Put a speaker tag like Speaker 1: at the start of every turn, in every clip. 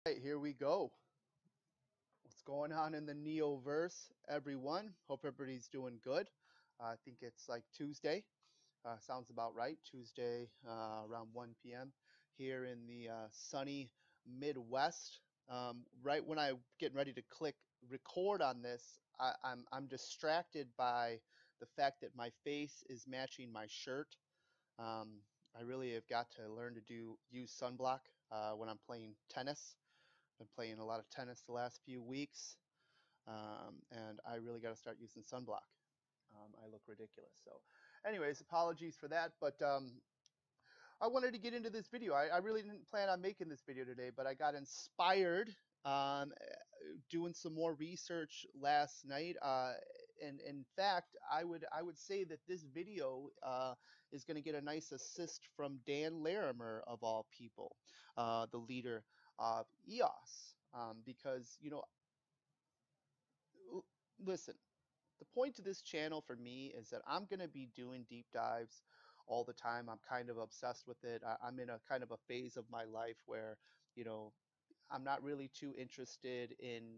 Speaker 1: Right, here we go. What's going on in the Neoverse, everyone? Hope everybody's doing good. I think it's like Tuesday. Sounds about right. Tuesday around 1 p.m. here in the sunny Midwest. Right when I'm getting ready to click record on this, I'm distracted by the fact that my face is matching my shirt. Um, I really have got to learn to use sunblock when I'm playing tennis. Been playing a lot of tennis the last few weeks, and I really got to start using sunblock. I look ridiculous. So, anyways, apologies for that, but I wanted to get into this video. I really didn't plan on making this video today, but I got inspired doing some more research last night. And in fact, I would say that this video is going to get a nice assist from Dan Larimer of all people, the leader of EOS, because listen, the point of this channel for me is that I'm going to be doing deep dives all the time. I'm kind of obsessed with it. I'm in a kind of a phase of my life where, you know, I'm not really too interested in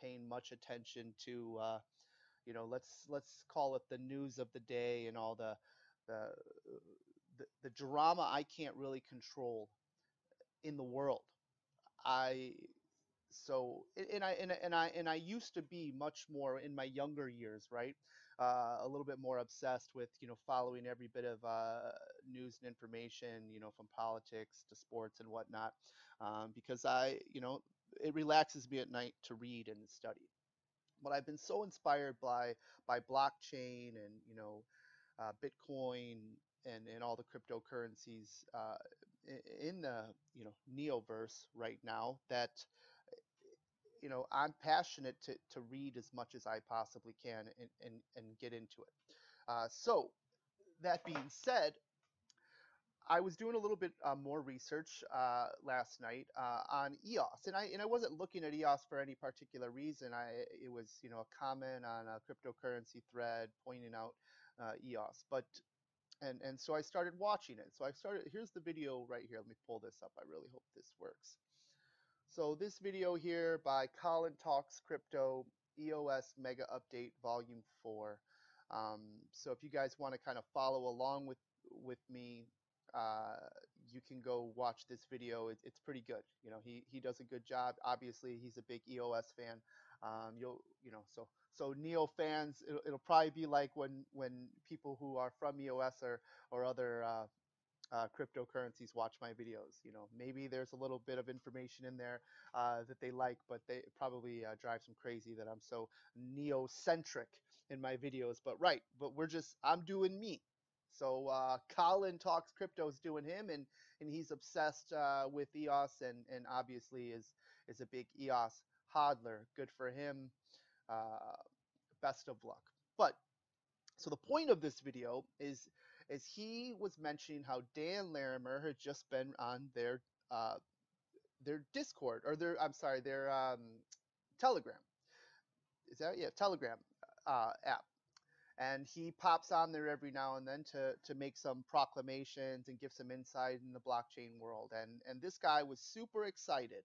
Speaker 1: paying much attention to, let's call it the news of the day and all the the drama I can't really control in the world. I so and I used to be much more in my younger years, right? A little bit more obsessed with following every bit of news and information, from politics to sports and whatnot, because it relaxes me at night to read and study. But I've been so inspired by blockchain and Bitcoin and all the cryptocurrencies in the neoverse right now that I'm passionate to read as much as I possibly can and get into it. So that being said, I was doing a little bit more research last night on EOS, and I wasn't looking at EOS for any particular reason. It was a comment on a cryptocurrency thread pointing out EOS, but and so I started watching it. So I started. Here's the video right here. Let me pull this up. I really hope this works. So this video here by Colin Talks Crypto EOS Mega Update Volume 4. So if you guys want to kind of follow along with me, uh, you can go watch this video. It's pretty good. He does a good job. Obviously, he's a big EOS fan. So Neo fans, it'll probably be like when people who are from EOS or other cryptocurrencies watch my videos. Maybe there's a little bit of information in there that they like, but they probably drives them crazy that I'm so neo-centric in my videos. But I'm doing me. So Colin Talks Crypto is doing him, and he's obsessed with EOS, and obviously is a big EOS hodler. Good for him. Uh, Best of luck. But so the point of this video is he was mentioning how Dan Larimer had just been on their Discord, or their Telegram. Is that, yeah, Telegram app. And he pops on there every now and then to make some proclamations and give some insight in the blockchain world. And this guy was super excited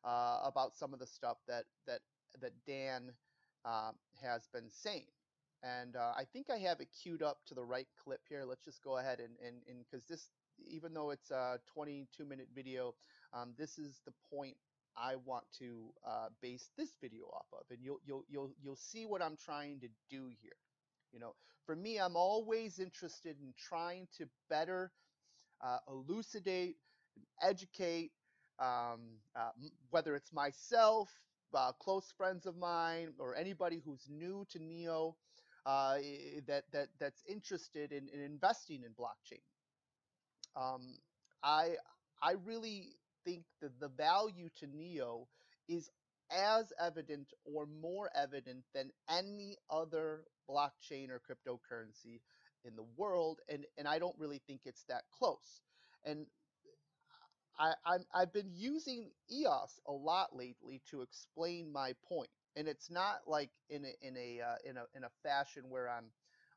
Speaker 1: about some of the stuff that Dan has been saying. And I think I have it queued up to the right clip here. Let's just go ahead and because this, even though it's a 22-minute video, this is the point I want to base this video off of, and you'll see what I'm trying to do here. For me, I'm always interested in trying to better elucidate, educate, whether it's myself, close friends of mine, or anybody who's new to Neo, that's interested in investing in blockchain. Um, I I really think that the value to Neo is as evident or more evident than any other blockchain or cryptocurrency in the world, and I don't really think it's that close. And I've been using EOS a lot lately to explain my point, and it's not like in a fashion where I'm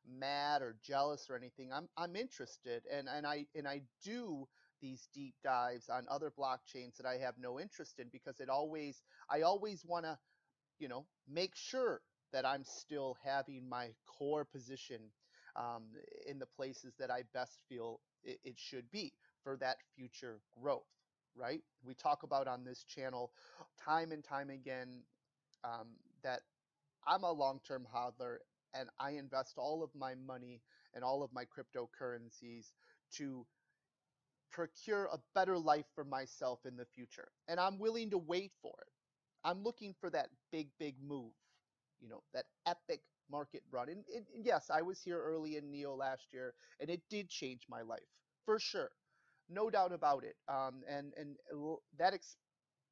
Speaker 1: mad or jealous or anything. I'm interested, and I do these deep dives on other blockchains that I have no interest in, because I always want to, make sure that I'm still having my core position um, in the places that I best feel it should be for that future growth, right? We talk about on this channel time and time again um, that I'm a long-term hodler, and I invest all of my money and all of my cryptocurrencies to procure a better life for myself in the future. And I'm willing to wait for it. I'm looking for that big, big move, that epic market run. And yes, I was here early in Neo last year, and it did change my life for sure. No doubt about it. And that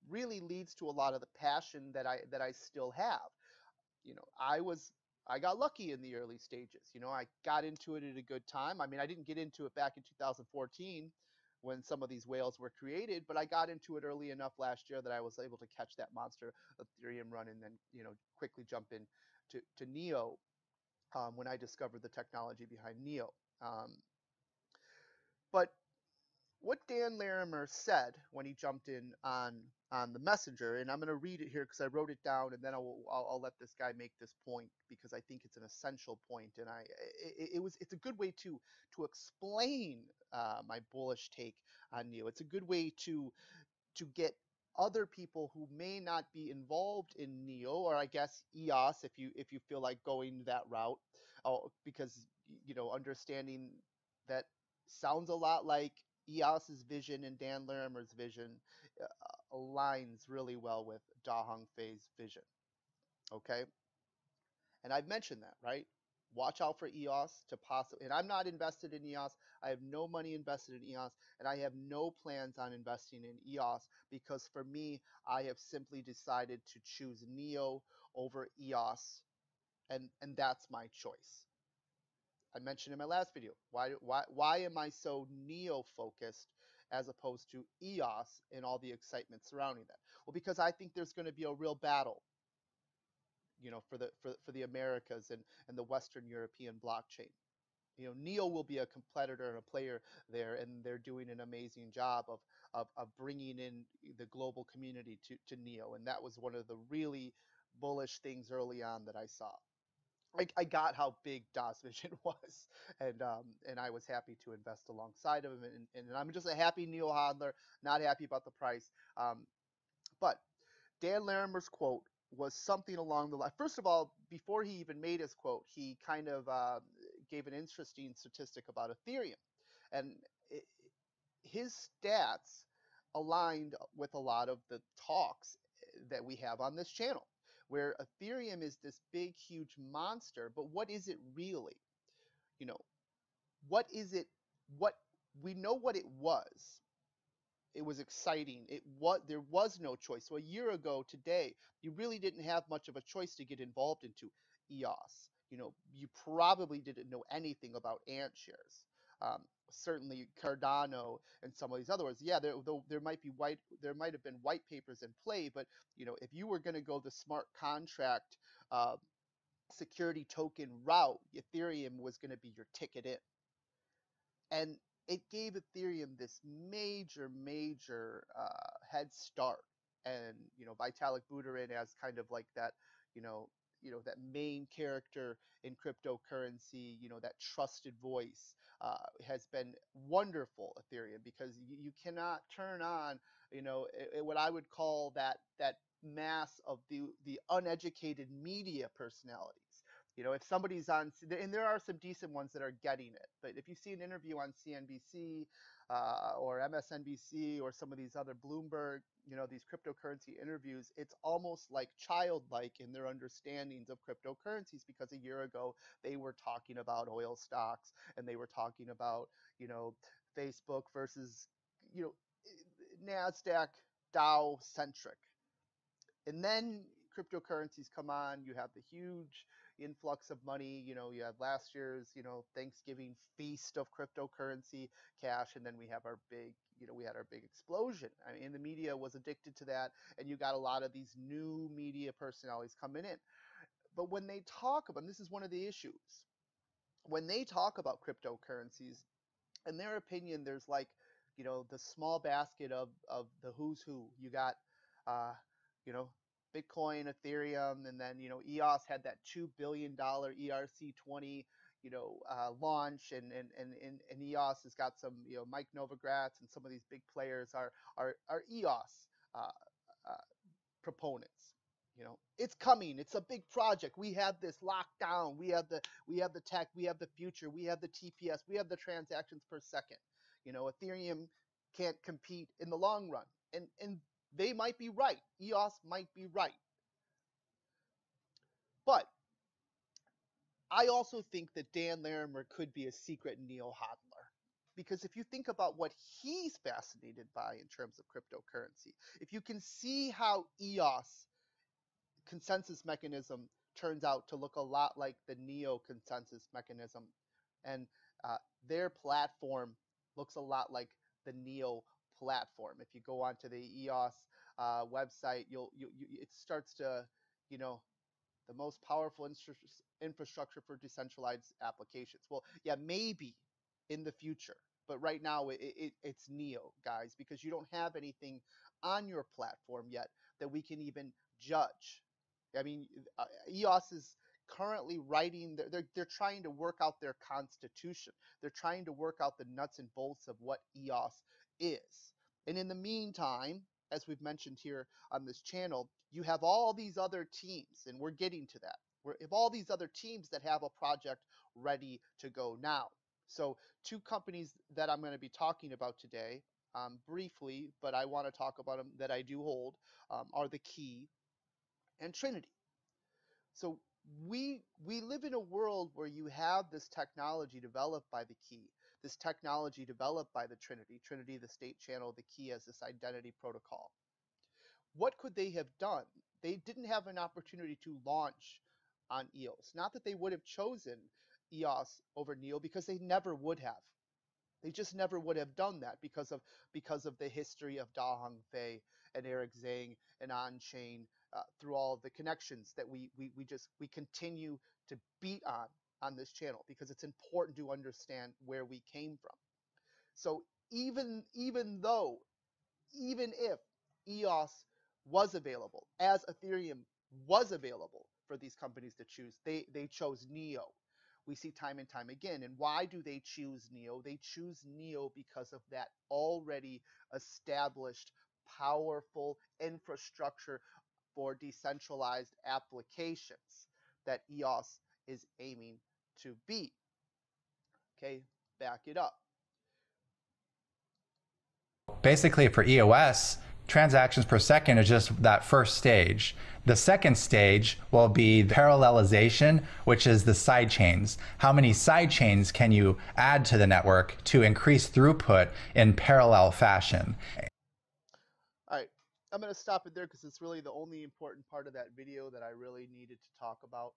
Speaker 1: really leads to a lot of the passion that I still have. you know, I was I got lucky in the early stages. I got into it at a good time. I mean, I didn't get into it back in 2014 when some of these whales were created, but I got into it early enough last year that I was able to catch that monster Ethereum run, and then quickly jump in to Neo when I discovered the technology behind Neo. But what Dan Larimer said when he jumped in on the messenger, and I'm going to read it here because I wrote it down, and then I'll let this guy make this point because I think it's an essential point, and it's a good way to explain my bullish take on Neo. It's a good way to get other people who may not be involved in Neo, or I guess EOS, if you feel like going that route, because understanding that sounds a lot like EOS's vision and Dan Larimer's vision aligns really well with Da Hong Fei's vision. Okay, and I've mentioned that, right? Watch out for EOS to possibly, and I'm not invested in EOS. I have no money invested in EOS, and I have no plans on investing in EOS because for me, I have simply decided to choose Neo over EOS, and that's my choice. I mentioned in my last video, why am I so Neo focused as opposed to EOS and all the excitement surrounding that? Well, because I think there's going to be a real battle for the Americas and the Western European blockchain. Neo will be a competitor and a player there, and they're doing an amazing job of bringing in the global community to Neo, and that was one of the really bullish things early on that I saw. I got how big Da's vision was, and I was happy to invest alongside of him, and I'm just a happy Neo hodler, not happy about the price. But Dan Larimer's quote was something along the line. First of all, before he even made his quote, he kind of gave an interesting statistic about Ethereum, and his stats aligned with a lot of the talks that we have on this channel, where Ethereum is this big, huge monster. But what is it really? You know, what is it? What we know what it was. It was exciting. There was no choice. So a year ago today, you really didn't have much of a choice to get involved into EOS. You probably didn't know anything about ant shares. Certainly Cardano and some of these other ones. Yeah, there might have been white papers in play, but if you were going to go the smart contract uh, security token route, Ethereum was going to be your ticket in. And it gave Ethereum this major, major head start. And Vitalik Buterin as kind of like that, that main character in cryptocurrency, that trusted voice has been wonderful Ethereum, because you cannot turn on, what I would call that mass of the uneducated media personalities. If somebody's on, and there are some decent ones that are getting it, but if you see an interview on CNBC or MSNBC or some of these other Bloomberg, these cryptocurrency interviews, it's almost like childlike in their understandings of cryptocurrencies, because a year ago they were talking about oil stocks, and they were talking about, Facebook versus, NASDAQ, Dow centric. And then cryptocurrencies come on, you have the huge influx of money. You have last year's, Thanksgiving feast of cryptocurrency cash, and then we have our big, we had our big explosion. I mean, the media was addicted to that, and you got a lot of these new media personalities coming in. But when they talk about, and this is one of the issues, when they talk about cryptocurrencies, in their opinion, there's like you know, the small basket of the who's who. You got, you know, Bitcoin, Ethereum, and then, you know, EOS had that $2 billion ERC20, you know, launch, and EOS has got some, you know, Mike Novogratz and some of these big players are EOS uh, uh, proponents. You know, it's coming. It's a big project. We have this locked down. We have the tech. We have the future. We have the TPS. We have the transactions per second. You know, Ethereum can't compete in the long run, and they might be right. EOS might be right, but I also think that Dan Larimer could be a secret neo hodler. Because if you think about what he's fascinated by in terms of cryptocurrency, if you can see how EOS consensus mechanism turns out to look a lot like the Neo consensus mechanism, and uh, their platform looks a lot like the Neo platform. If you go onto the EOS website, it starts to, you know, the most powerful infrastructure for decentralized applications. Well, yeah, maybe in the future, but right now it's Neo, guys, because you don't have anything on your platform yet that we can even judge. I mean, EOS is currently writing. They're trying to work out their constitution. They're trying to work out the nuts and bolts of what EOS is. And in the meantime, as we've mentioned here on this channel, you have all these other teams, and we're getting to that. We have all these other teams that have a project ready to go now. So two companies that I'm going to be talking about today, briefly, but I want to talk about them that I do hold, are TheKey and Trinity. So we live in a world where you have this technology developed by TheKey, this technology developed by the Trinity, the state channel, TheKey as this identity protocol. What could they have done? They didn't have an opportunity to launch on EOS. Not that they would have chosen EOS over NEO, because they never would have. They just never would have done that because of the history of Da Hong Fei and Eric Zhang and on-chain, through all of the connections that we continue to beat on this channel, because it's important to understand where we came from. So even if EOS was available, as Ethereum was available for these companies to choose, they chose NEO. We see time and time again. And why do they choose NEO? They choose NEO because of that already established, powerful infrastructure for decentralized applications that EOS is aiming to be. Okay, back it up.
Speaker 2: Basically, for EOS, transactions per second is just that first stage. The second stage will be parallelization, which is the side chains. How many side chains can you add to the network to increase throughput in parallel fashion?
Speaker 1: All right, I'm going to stop it there because it's really the only important part of that video that I really needed to talk about,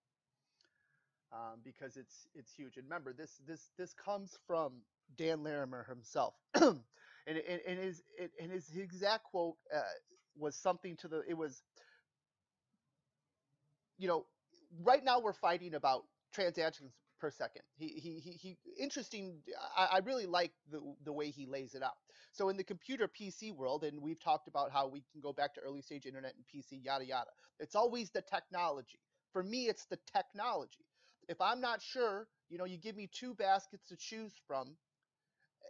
Speaker 1: because it's huge. And remember, this comes from Dan Larimer himself, and his exact quote was something to the it was, you know, right now we're fighting about transactions per second. He interesting. I really like the way he lays it out. So in the computer PC world, and we've talked about how we can go back to early stage internet and PC, yada yada. It's always the technology. For me, it's the technology. If I'm not sure, you know, you give me two baskets to choose from,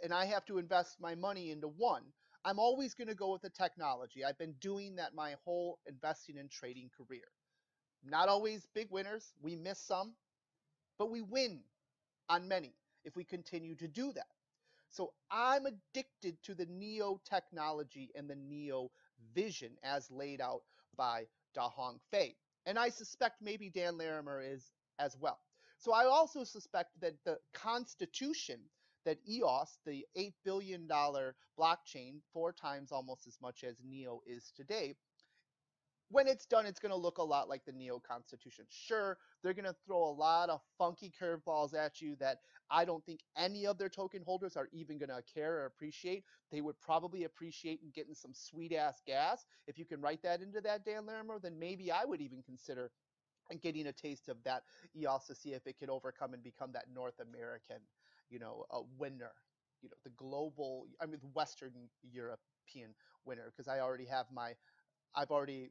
Speaker 1: and I have to invest my money into one, I'm always going to go with the technology. I've been doing that my whole investing and trading career. Not always big winners. We miss some, but we win on many if we continue to do that. So I'm addicted to the Neo technology and the Neo vision as laid out by Da Hong Fei. And I suspect maybe Dan Larimer is as well. So I also suspect that the constitution that EOS, the $8 billion blockchain, 4 times almost as much as Neo is today, when it's done, it's going to look a lot like the Neo Constitution. Sure, they're going to throw a lot of funky curveballs at you that I don't think any of their token holders are even going to care or appreciate. They would probably appreciate getting some sweet-ass gas. If you can write that into that, Dan Larimer, then maybe I would even consider getting a taste of that EOS to see if it could overcome and become that North American, you know, winner. the global, I mean, the Western European winner, because I've already,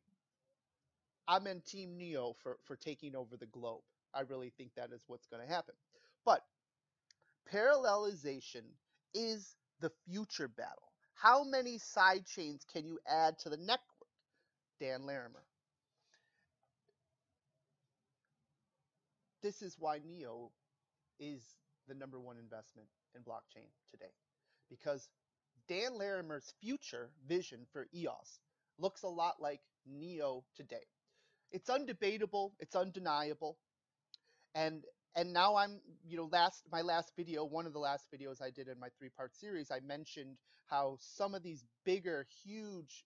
Speaker 1: I'm in Team Neo for taking over the globe. I really think that is what's going to happen. But parallelization is the future battle. How many side chains can you add to the network? Dan Larimer. This is why Neo is the number one investment in blockchain today. Because Dan Larimer's future vision for EOS looks a lot like Neo today. It's undebatable, it's undeniable, and now I'm, my last video, one of the last videos I did in my 3-part series, I mentioned how some of these bigger, huge,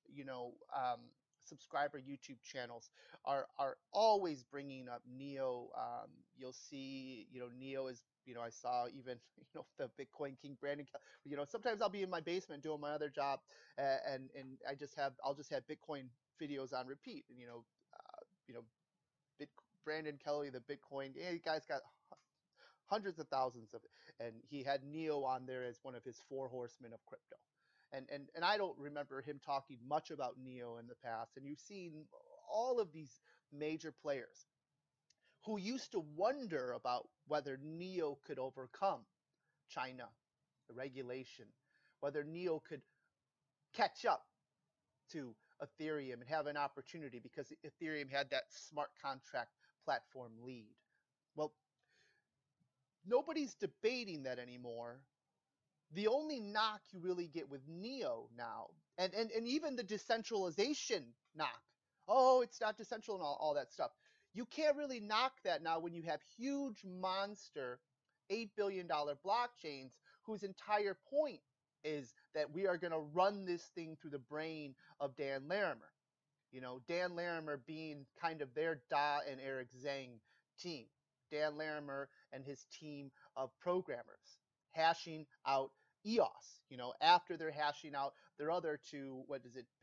Speaker 1: subscriber YouTube channels are always bringing up Neo. You'll see, Neo is, I saw even, the Bitcoin King Brandon. Sometimes I'll be in my basement doing my other job, and I'll just have Bitcoin videos on repeat, and Brandon Kelly, the Bitcoin, he guy's got hundreds of thousands of it, and he had Neo on there as one of his 4 horsemen of crypto. And I don't remember him talking much about Neo in the past. And you've seen all of these major players who used to wonder about whether Neo could overcome China, the regulation, whether Neo could catch up to Ethereum and have an opportunity because Ethereum had that smart contract platform lead. Well, nobody's debating that anymore. The only knock you really get with Neo now, and even the decentralization knock, oh, it's not decentral and all that stuff. You can't really knock that now when you have huge monster $8 billion blockchains whose entire point is that we are going to run this thing through the brain of Dan Larimer. Dan Larimer being kind of their Da and Eric Zhang team. Dan Larimer and his team of programmers hashing out EOS, after they're hashing out their other 2,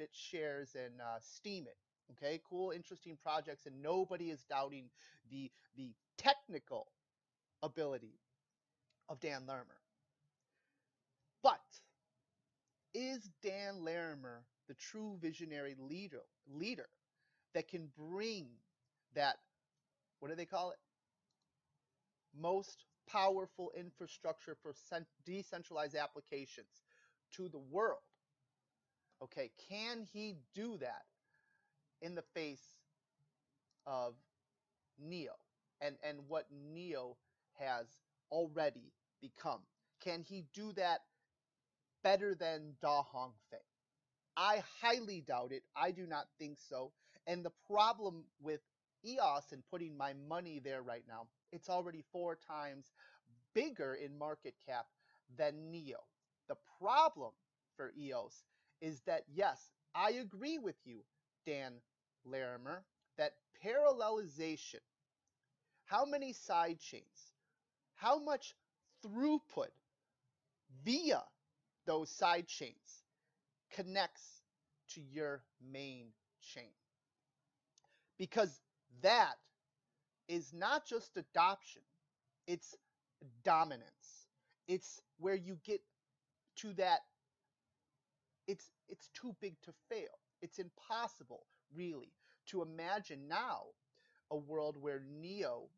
Speaker 1: BitShares and Steemit. Okay, cool, interesting projects, and nobody is doubting the technical ability of Dan Larimer. But is Dan Larimer the true visionary leader that can bring that, what do they call it? Most powerful infrastructure for decentralized applications to the world? Okay, can he do that in the face of Neo and what Neo has already become? Can he do that better than Da Hongfei? I highly doubt it. I do not think so. And the problem with EOS and putting my money there right now, it's already 4 times bigger in market cap than Neo. The problem for EOS is that, yes, I agree with you, Dan Larimer, that parallelization, how many side chains, how much throughput via those side chains connects to your main chain. Because that is not just adoption, it's dominance. It's where you get to that, it's too big to fail. It's impossible, really, to imagine now a world where Neo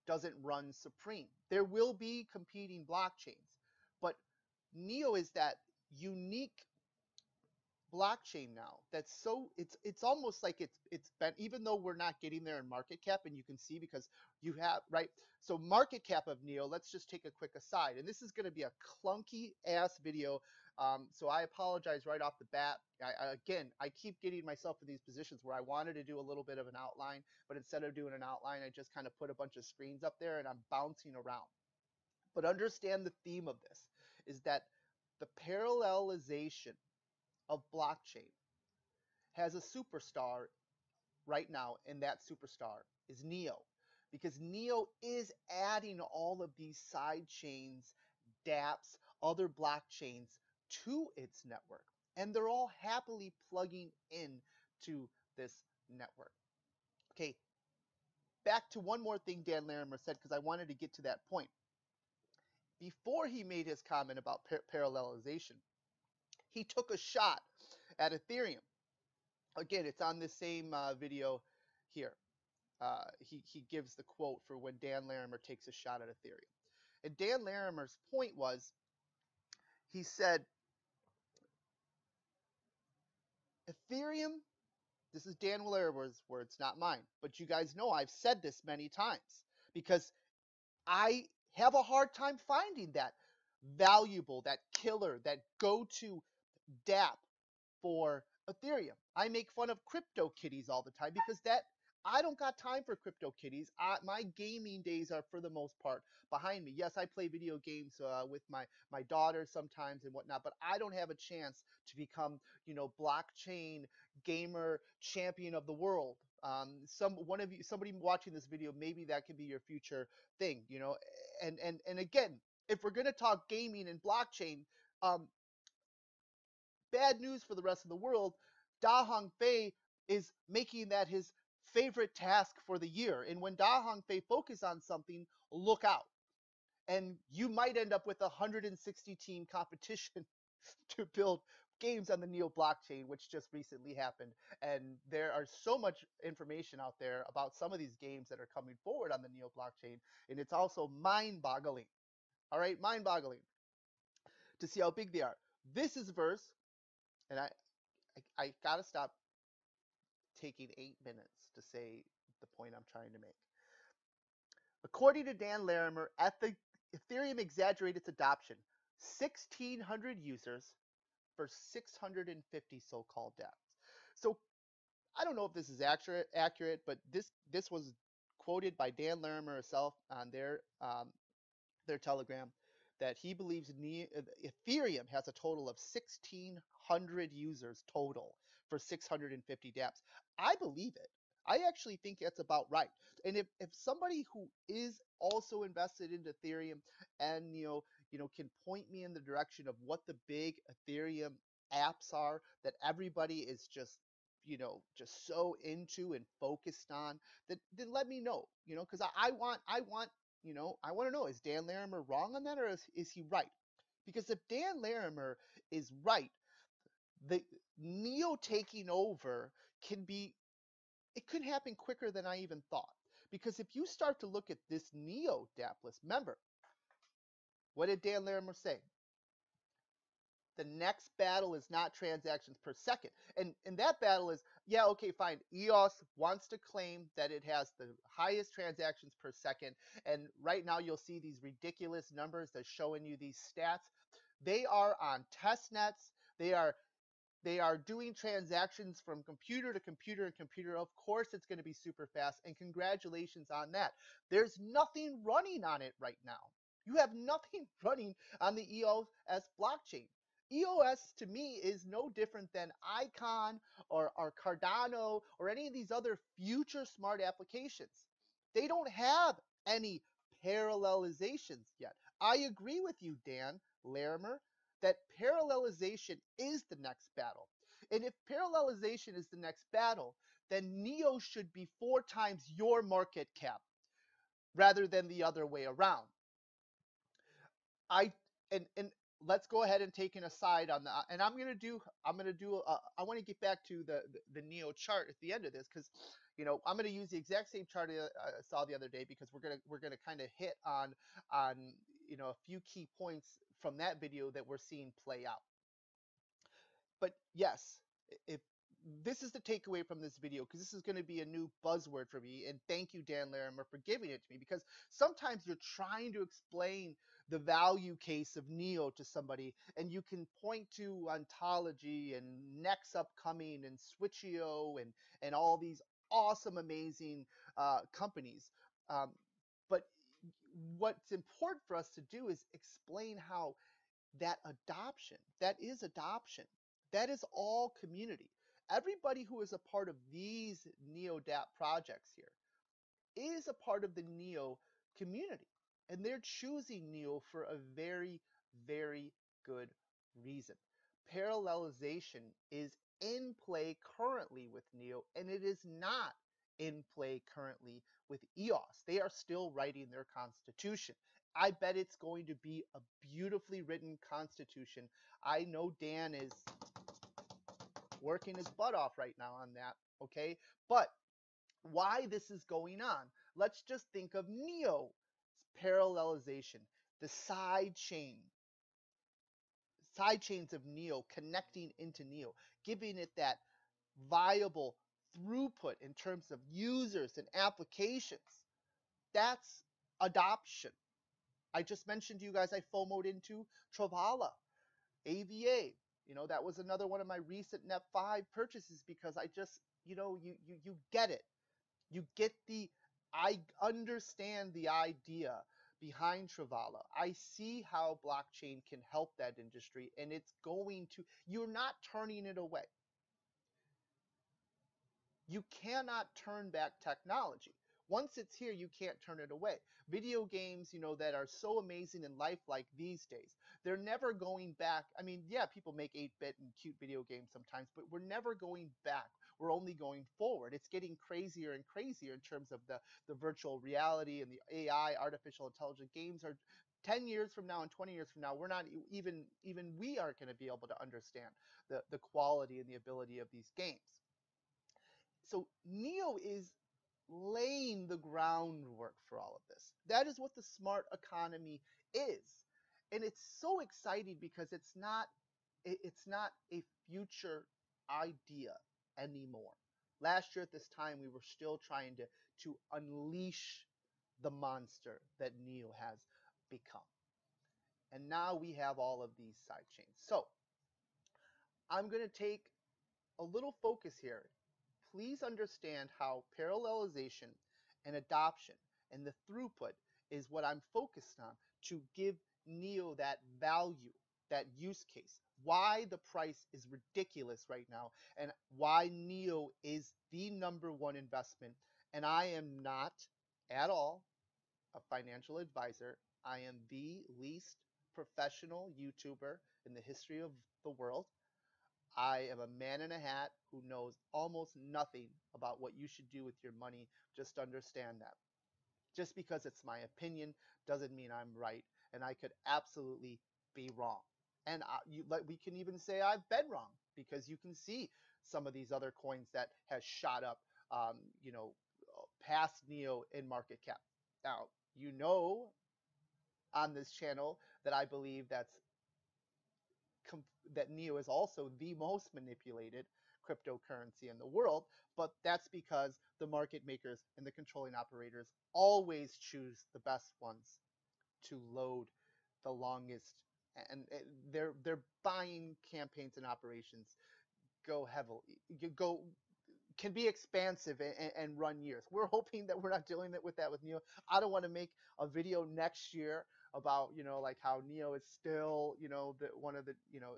Speaker 1: doesn't run supreme. There will be competing blockchains, but Neo is that unique blockchain now that's so, it's almost like it's been, even though we're not getting there in market cap, and you can see because you have, right, so market cap of Neo, let's just take a quick aside, and this is going to be a clunky ass video, so I apologize right off the bat. Again, I keep getting myself in these positions where I wanted to do a little bit of an outline, but instead of doing an outline, I just kind of put a bunch of screens up there and I'm bouncing around. But understand the theme of this is that the parallelization of blockchain has a superstar right now, and that superstar is Neo, because Neo is adding all of these side chains, dApps, other blockchains to its network, and they're all happily plugging in to this network. Okay, back to one more thing Dan Larimer said, because I wanted to get to that point. before he made his comment about parallelization, he took a shot at Ethereum. Again, it's on this same video here. He gives the quote for when Dan Larimer takes a shot at Ethereum. And Dan Larimer's point was, he said, Ethereum, this is Dan Larimer's words, not mine, but you guys know I've said this many times because I have a hard time finding that valuable, that killer, that go-to dApp for Ethereum. I make fun of CryptoKitties all the time because I don't got time for CryptoKitties. My gaming days are, for the most part, behind me. Yes, I play video games with my daughter sometimes and whatnot, but I don't have a chance to become, blockchain gamer champion of the world. Somebody watching this video, maybe that could be your future thing, and again, if we're gonna talk gaming and blockchain, um, bad news for the rest of the world. Da Hongfei is making that his favorite task for the year. And when Da Hongfei focuses on something, look out. And you might end up with a 160 team competition to build games on the Neo blockchain, which just recently happened. And there are so much information out there about some of these games that are coming forward on the Neo blockchain. And it's also mind boggling. All right, mind boggling to see how big they are. This is verse, and I gotta stop taking 8 minutes to say the point I'm trying to make. According to Dan Larimer, Ethereum exaggerated its adoption. 1,600 users for 650 so-called dApps. So I don't know if this is accurate, but this was quoted by Dan Larimer himself on their Telegram, that he believes Ethereum has a total of 1,600 users total for 650 dApps. I believe it. I actually think that's about right. And if somebody who is also invested into Ethereum and can point me in the direction of what the big Ethereum apps are that everybody is just so into and focused on, then let me know, because I want I want to know, is Dan Larimer wrong on that, or is he right? Because if Dan Larimer is right, the Neo taking over it could happen quicker than I even thought. Because if you start to look at this Neo dApp list, remember, what did Dan Larimer say? The next battle is not transactions per second. And that battle is, yeah, okay, fine. EOS wants to claim that it has the highest transactions per second. And right now you'll see these ridiculous numbers that's showing you these stats. They are on test nets. They are doing transactions from computer to computer and computer. Of course, it's going to be super fast, and congratulations on that. There's nothing running on it right now. You have nothing running on the EOS blockchain. EOS to me is no different than Icon or Cardano or any of these other future smart applications. They don't have any parallelizations yet. I agree with you, Dan Larimer, that parallelization is the next battle. And if parallelization is the next battle, then Neo should be 4 times your market cap rather than the other way around. I and let's go ahead and take an aside on that. And I'm gonna do I want to get back to the Neo chart at the end of this, because I'm gonna use the exact same chart I saw the other day, because we're gonna kind of hit on a few key points from that video that we're seeing play out. But yes, if this is the takeaway from this video, because this is going to be a new buzzword for me, and thank you, Dan Larimer, for giving it to me, because sometimes you're trying to explain the value case of Neo to somebody, and you can point to Ontology and Next Upcoming and Switch.io and all these awesome, amazing companies. But what's important for us to do is explain how that adoption, that is all community. Everybody who is a part of these NeoDApp projects here is a part of the Neo community, and they're choosing Neo for a very, very good reason. Parallelization is in play currently with Neo, and it is not in play currently with EOS. They are still writing their constitution. I bet it's going to be a beautifully written constitution. I know Dan is working his butt off right now on that, okay? But why this is going on, let's just think of Neo's parallelization, the side chains of Neo connecting into Neo, giving it that viable throughput in terms of users and applications. That's adoption. I just mentioned to you guys I FOMO'd into Travala, AVA. That was another one of my recent Net 5 purchases because I just, you get it. You get I understand the idea behind Travala. I see how blockchain can help that industry, and you're not turning it away. You cannot turn back technology. Once it's here, you can't turn it away. Video games, that are so amazing and lifelike these days, they're never going back. I mean, yeah, people make 8-bit and cute video games sometimes, but we're never going back. We're only going forward. It's getting crazier and crazier in terms of the virtual reality and the AI, artificial intelligence games are 10 years from now and 20 years from now, we're not even we aren't going to be able to understand the quality and the ability of these games. So Neo is laying the groundwork for all of this. That is what the smart economy is. And it's so exciting because it's not a future idea anymore. Last year at this time we were still trying to unleash the monster that Neo has become. And now we have all of these side chains. So I'm going to take a little focus here. Please understand how parallelization and adoption and the throughput is what I'm focused on to give Neo that value, that use case, why the price is ridiculous right now, and why Neo is the #1 investment. And I am not at all a financial advisor. I am the least professional YouTuber in the history of the world. I am a man in a hat who knows almost nothing about what you should do with your money. Just understand that. Just because it's my opinion doesn't mean I'm right, and I could absolutely be wrong. And we can even say I've been wrong because you can see some of these other coins that has shot up, past Neo in market cap. Now, on this channel that I believe that Neo is also the most manipulated cryptocurrency in the world, but that's because the market makers and the controlling operators always choose the best ones to load the longest, and their buying campaigns and operations go heavily, can be expansive and run years. We're hoping that we're not dealing with that with Neo. I don't want to make a video next year about like how Neo is still one of the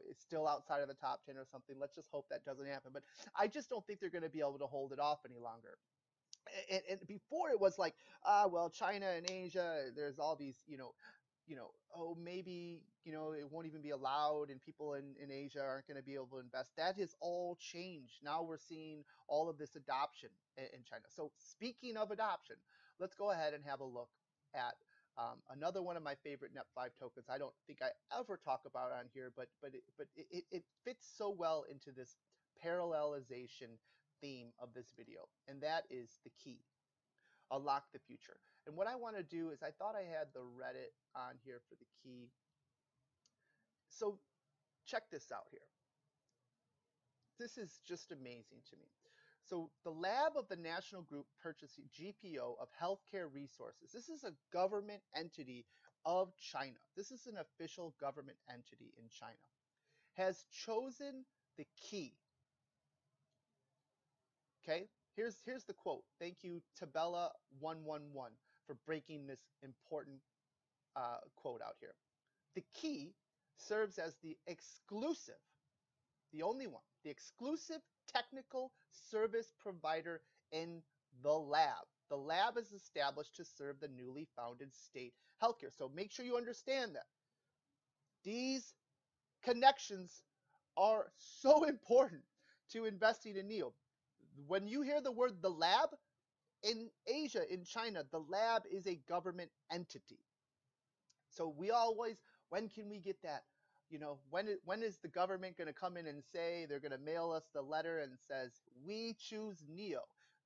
Speaker 1: is still outside of the top 10 or something. Let's just hope that doesn't happen. But I just don't think they're going to be able to hold it off any longer. And before it was like, well, China and Asia, there's all these oh, maybe it won't even be allowed, and people in Asia aren't going to be able to invest. That has all changed. Now we're seeing all of this adoption in China. So speaking of adoption, let's go ahead and have a look at another one of my favorite Net 5 tokens. I don't think I ever talk about it on here, but it fits so well into this parallelization theme of this video, and that is the key. Unlock the future. And what I want to do is, I thought I had the Reddit on here for the key. So check this out here. This is just amazing to me. So the lab of the National Group Purchasing GPO of Healthcare Resources. This is a government entity of China. This is an official government entity in China. Has chosen the key. Okay, here's the quote. Thank you, Tabella111, for breaking this important quote out here. The key serves as the exclusive, the only one, the exclusive technical service provider in the lab. The lab is established to serve the newly founded state healthcare. So make sure you understand that. These connections are so important to investing in Neo. When you hear the word the lab, in Asia, in China, the lab is a government entity. So we always, when can we get that? You know, when is the government going to come in and say they're going to mail us the letter and says we choose Neo?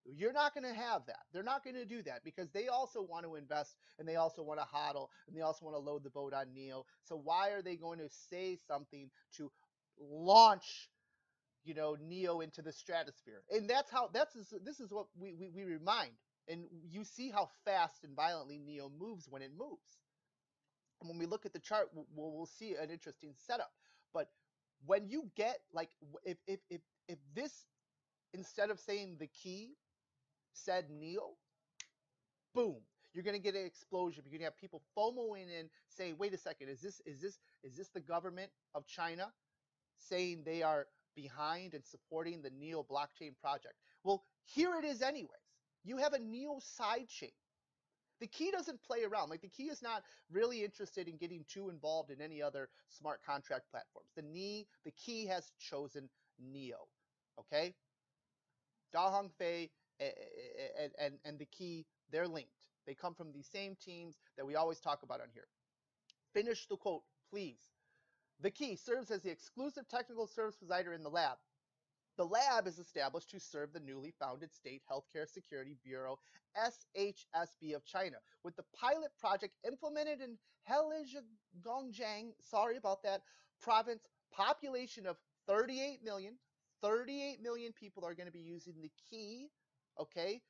Speaker 1: You're not going to have that. They're not going to do that because they also want to invest and they also want to hodl and they also want to load the boat on Neo. So why are they going to say something to launch, you know, Neo into the stratosphere? And that's how this is what we remind. And you see how fast and violently Neo moves when it moves. And when we look at the chart, we'll see an interesting setup. But when you get like, if this, instead of saying the key said Neo, boom, you're going to get an explosion. You're going to have people FOMOing in saying, wait a second, is this the government of China saying they are behind and supporting the Neo blockchain project? Well, here it is anyways. You have a Neo side chain. The key doesn't play around. Like, the key is not really interested in getting too involved in any other smart contract platforms. The key has chosen Neo. Okay? Da Hongfei and the key, they're linked. They come from the same teams that we always talk about on here. Finish the quote, please. The key serves as the exclusive technical service provider in the lab. The lab is established to serve the newly founded State Healthcare Security Bureau, SHSB of China, with the pilot project implemented in Heilongjiang, sorry about that, province, population of 38 million. 38 million people are going to be using the key, okay,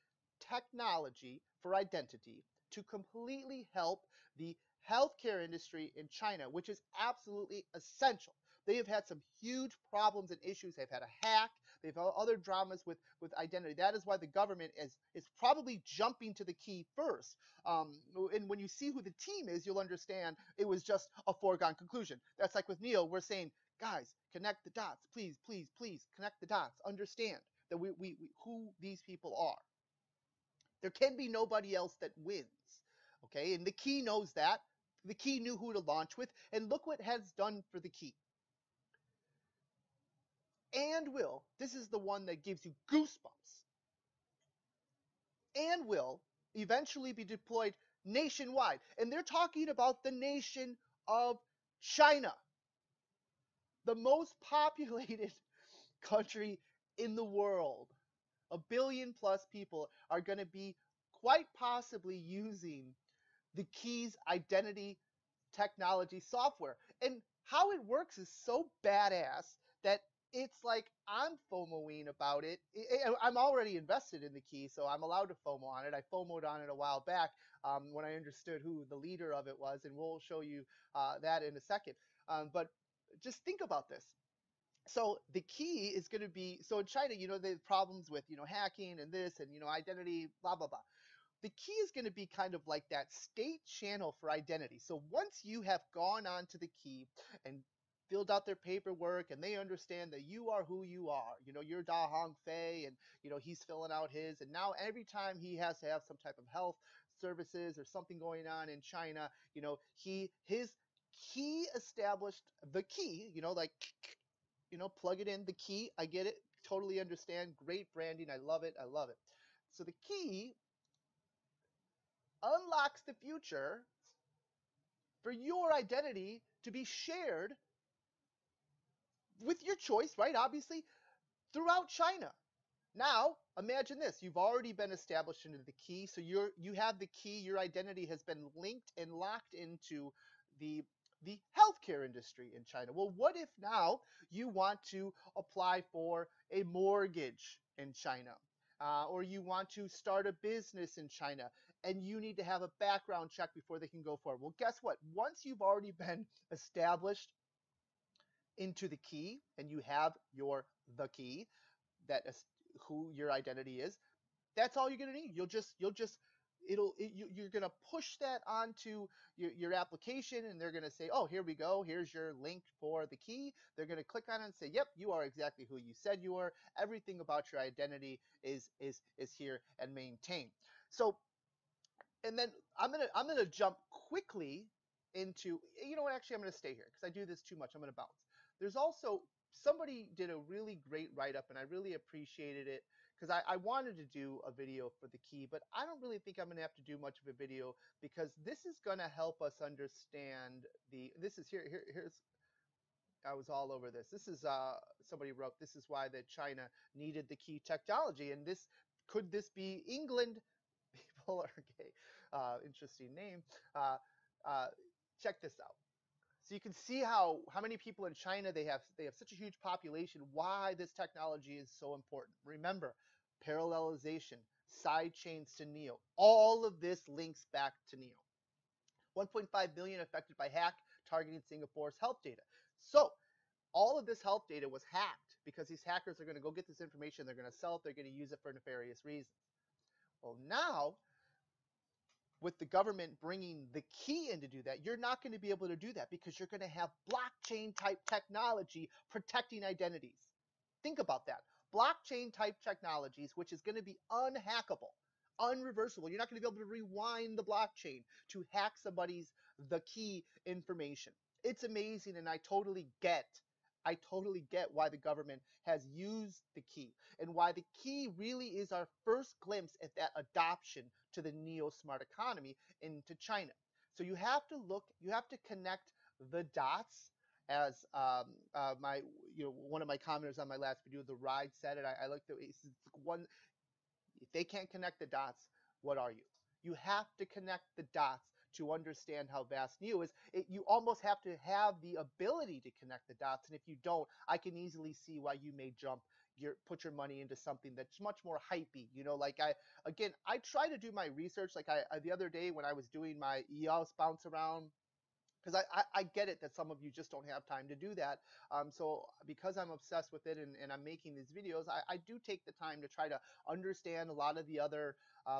Speaker 1: technology for identity to completely help the healthcare industry in China, which is absolutely essential. They have had some huge problems and issues. They've had a hack. They've had other dramas with identity. That is why the government is probably jumping to the key first. And when you see who the team is, you'll understand it was just a foregone conclusion. That's like with Neo, we're saying, guys, connect the dots. Please, please, please connect the dots. Understand that we who these people are. There can be nobody else that wins. Okay, and the key knows that. The key knew who to launch with, and look what has done for the key. And will, this is the one that gives you goosebumps, and will eventually be deployed nationwide. And they're talking about the nation of China, the most populated country in the world. 1 billion plus people are going to be quite possibly using the key's identity technology software. And how it works is so badass that it's like I'm FOMOing about it. I'm already invested in the key, so I'm allowed to FOMO on it. I FOMOed on it a while back when I understood who the leader of it was, and we'll show you that in a second. But just think about this. So the key is going to be, so in China, you know, there's problems with, you know, hacking and this and, you know, identity, blah, blah, blah. The key is going to be kind of like that state channel for identity. So once you have gone on to the key and filled out their paperwork and they understand that you are who you are, you know, you're Da Hong Fei and, you know, he's filling out his, and now every time he has to have some type of health services or something going on in China, you know, his key established the key, you know, like, you know, plug it in, the key, I get it, totally understand, great branding, I love it, I love it. So the key unlocks the future for your identity to be shared with your choice, right? Obviously, throughout China. Now, imagine this. You've already been established into the key, so you have the key, your identity has been linked and locked into the healthcare industry in China. Well, what if now you want to apply for a mortgage in China? Or you want to start a business in China and you need to have a background check before they can go forward. Well, guess what? Once you've already been established into the key and you have the key, that is who your identity is, that's all you're going to need. You're going to push that onto your application and they're going to say, oh, here we go. Here's your link for the key. They're going to click on it and say, yep, you are exactly who you said you are. Everything about your identity is here and maintained. So, and then I'm going to jump quickly into, you know what, actually I'm going to stay here because I do this too much. I'm going to bounce. There's also, somebody did a really great write-up and I really appreciated it because I wanted to do a video for the key, but I don't really think I'm going to have to do much of a video, because this is going to help us understand this is here's I was all over this. This is somebody wrote, this is why that China needed the key technology, and could this be England? People are gay. Interesting name. Uh, uh, Check this out. So you can see how many people in China they have such a huge population. Why this technology is so important. Remember, parallelization, side chains to Neo. All of this links back to Neo. 1.5 billion affected by hack targeting Singapore's health data. So all of this health data was hacked because these hackers are going to go get this information. They're going to sell it. They're going to use it for nefarious reasons. Well, now with the government bringing the key in to do that, you're not going to be able to do that because you're going to have blockchain type technology protecting identities. Think about that. Blockchain type technologies, which is going to be unhackable, unreversible. You're not going to be able to rewind the blockchain to hack somebody's the key information. It's amazing, and I totally get why the government has used the key, and why the key really is our first glimpse at that adoption to the neo smart economy into China. So you have to connect the dots, as my one of my commenters on my last video, the ride said it. I like the one. If they can't connect the dots, what are you? You have to connect the dots to understand how vast Neo is. You almost have to have the ability to connect the dots, and if you don't, I can easily see why you may put your money into something that's much more hypey. Like I try to do my research. Like the other day when I was doing my EOS bounce around, because I get it that some of you just don't have time to do that. So because I'm obsessed with it, and I'm making these videos, I do take the time to try to understand a lot of the other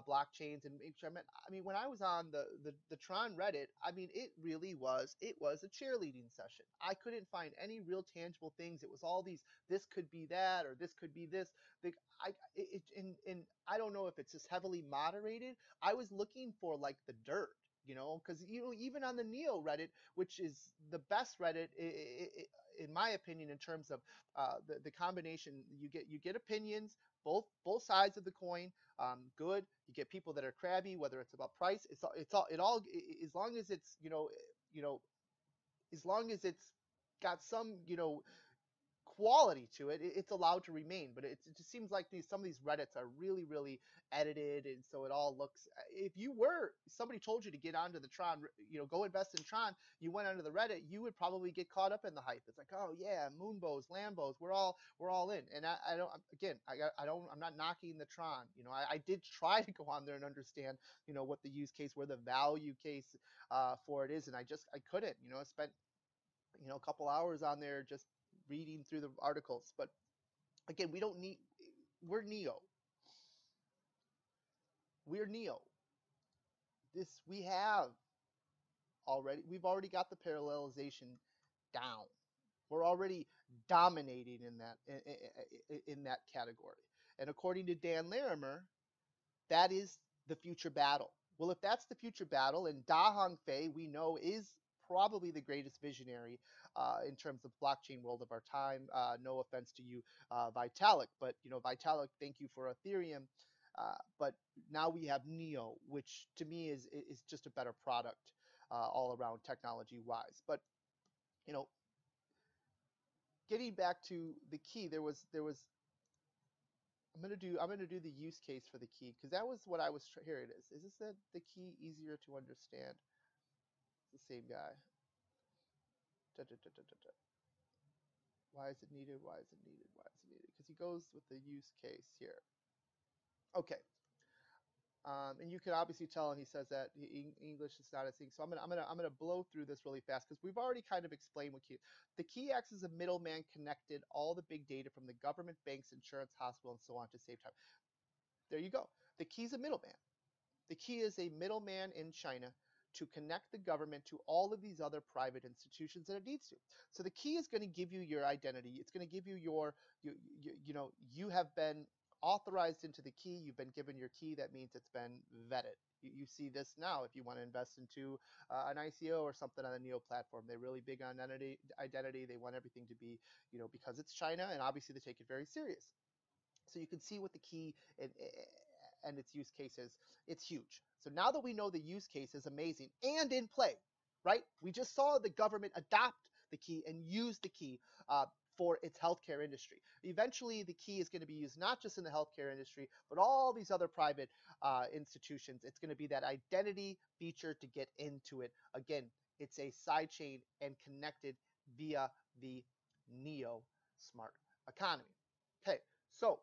Speaker 1: blockchains, and make sure. I mean, when I was on the Tron Reddit, I mean, it was a cheerleading session. I couldn't find any real tangible things. It was all these, this could be that, or this could be this. And I don't know if it's just heavily moderated. I was looking for like the dirt, because even on the Neo Reddit, which is the best Reddit in my opinion, in terms of the combination, you get opinions, both sides of the coin. Good. You get people that are crabby, whether it's about price. It all as long as it's as long as it's got some quality to it, it's allowed to remain. But it just seems like some of these Reddits are really, really edited, and so it all looks. If somebody told you to get onto the Tron, go invest in Tron, you went onto the Reddit, you would probably get caught up in the hype. It's like, oh yeah, Moonbows, Lambos, we're all in. And I don't, again, I'm not knocking the Tron. I did try to go on there and understand, what the use case, where the value case for it is, and I couldn't. I spent a couple hours on there just reading through the articles. But again, we're Neo. We're Neo. We've already got the parallelization down. We're already dominating in that category. And according to Dan Larimer, that is the future battle. Well, if that's the future battle, and Da Hongfei, we know, is probably the greatest visionary in terms of blockchain world of our time. No offense to you, Vitalik, but Vitalik, thank you for Ethereum. But now we have Neo, which to me is just a better product all around technology wise. But you know, getting back to the key, I'm gonna do the use case for the key, because that was what I was here it is. Is this the key easier to understand? It's the same guy. Da, da, da, da, da, da. Why is it needed? Why is it needed? Why is it needed? Because he goes with the use case here. Okay. And you can obviously tell, and he says that English is not a thing. So I'm gonna blow through this really fast, because we've already kind of explained what key. The key acts as a middleman, connected all the big data from the government, banks, insurance, hospital, and so on to save time. There you go. The key is a middleman. The key is a middleman in China to connect the government to all of these other private institutions that it needs to. So the key is going to give you your identity. It's going to give you you have been authorized into the key. You've been given your key. That means it's been vetted. You see this now if you want to invest into an ICO or something on the Neo platform. They're really big on identity. They want everything to be, because it's China, and obviously they take it very serious. So you can see what the key and its use cases. It's huge. So now that we know the use case is amazing and in play, right? We just saw the government adopt the key and use the key for its healthcare industry. Eventually, the key is going to be used not just in the healthcare industry, but all these other private institutions. It's going to be that identity feature to get into it. Again, it's a sidechain and connected via the Neo smart economy. Okay, so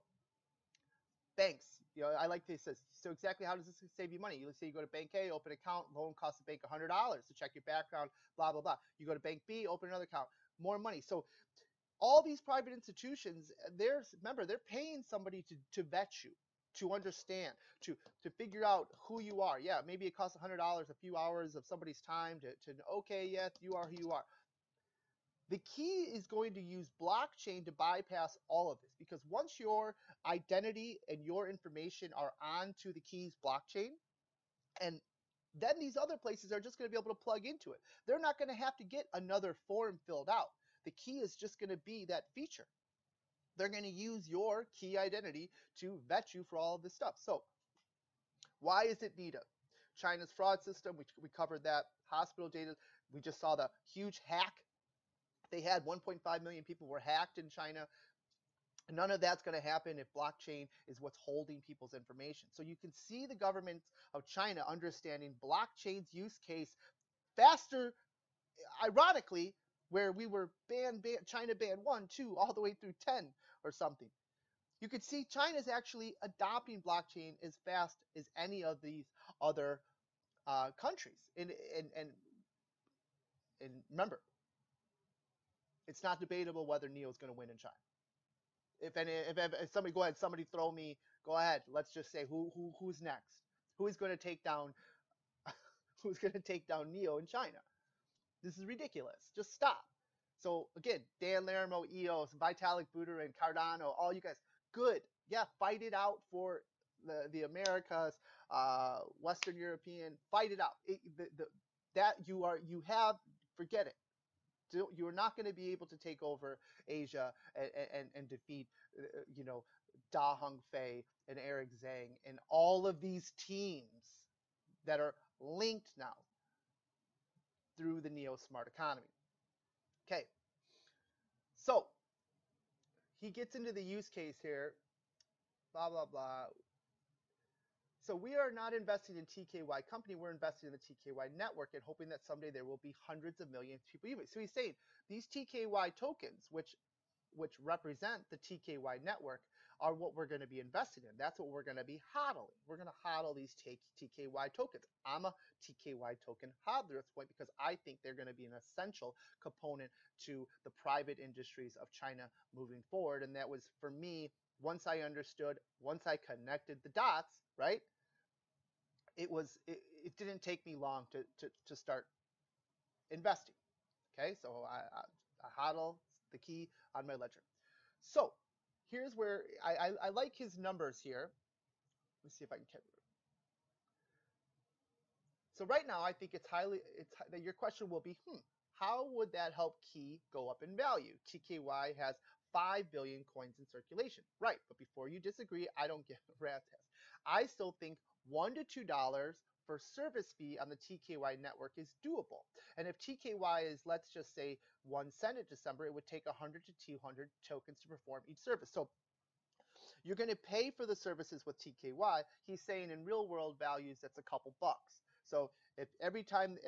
Speaker 1: banks, I like this. So exactly how does this save you money? Let's say you go to bank A, open an account, loan costs the bank $100 to check your background, blah, blah, blah. You go to bank B, open another account, more money. So all these private institutions, remember, they're paying somebody to vet you, to understand, to figure out who you are. Yeah, maybe it costs $100, a few hours of somebody's time to okay, yes, you are who you are. The key is going to use blockchain to bypass all of this, because once your identity and your information are onto the key's blockchain, and then these other places are just going to be able to plug into it. They're not going to have to get another form filled out. The key is just going to be that feature. They're going to use your key identity to vet you for all of this stuff. So why is it needed? China's fraud system, we covered that. Hospital data, we just saw the huge hack. They had 1.5 million people were hacked in China. None of that's going to happen if blockchain is what's holding people's information. So you can see the government of China understanding blockchain's use case faster, ironically, where we were China banned 1, 2, all the way through 10 or something. You could see China's actually adopting blockchain as fast as any of these other countries. And remember, it's not debatable whether Neo is going to win in China. If somebody go ahead, somebody throw me, go ahead. Let's just say who's next? Who's going to take down who's going to take down Neo in China? This is ridiculous. Just stop. So again, Dan Laramore, EOS, Vitalik Buterin, Cardano, all you guys, good. Yeah, fight it out for the Americas, Western European, fight it out. Forget it. You're not going to be able to take over Asia and defeat, Da Hongfei and Eric Zhang and all of these teams that are linked now through the Neo Smart Economy. Okay, so he gets into the use case here, blah, blah, blah. So we are not investing in TKY company, we're investing in the TKY network and hoping that someday there will be hundreds of millions of people using it. So he's saying these TKY tokens, which represent the TKY network, are what we're going to be investing in. That's what we're going to be hodling. We're going to hodl these TKY tokens. I'm a TKY token hodler at this point because I think they're going to be an essential component to the private industries of China moving forward. And that was, for me, once I understood, once I connected the dots, right? It didn't take me long to start investing. Okay, so I hodl the key on my ledger. So here's where I like his numbers here. Let's see if I can get. So right now I think it's that your question will be, how would that help Key go up in value? TKY has 5 billion coins in circulation. Right, but before you disagree, I don't give a rat's ass. I still think $1 to $2 for service fee on the TKY network is doable. And if TKY is, let's just say, 1 cent in December, it would take 100 to 200 tokens to perform each service. So you're going to pay for the services with TKY. He's saying in real world values, that's a couple bucks. So if every time,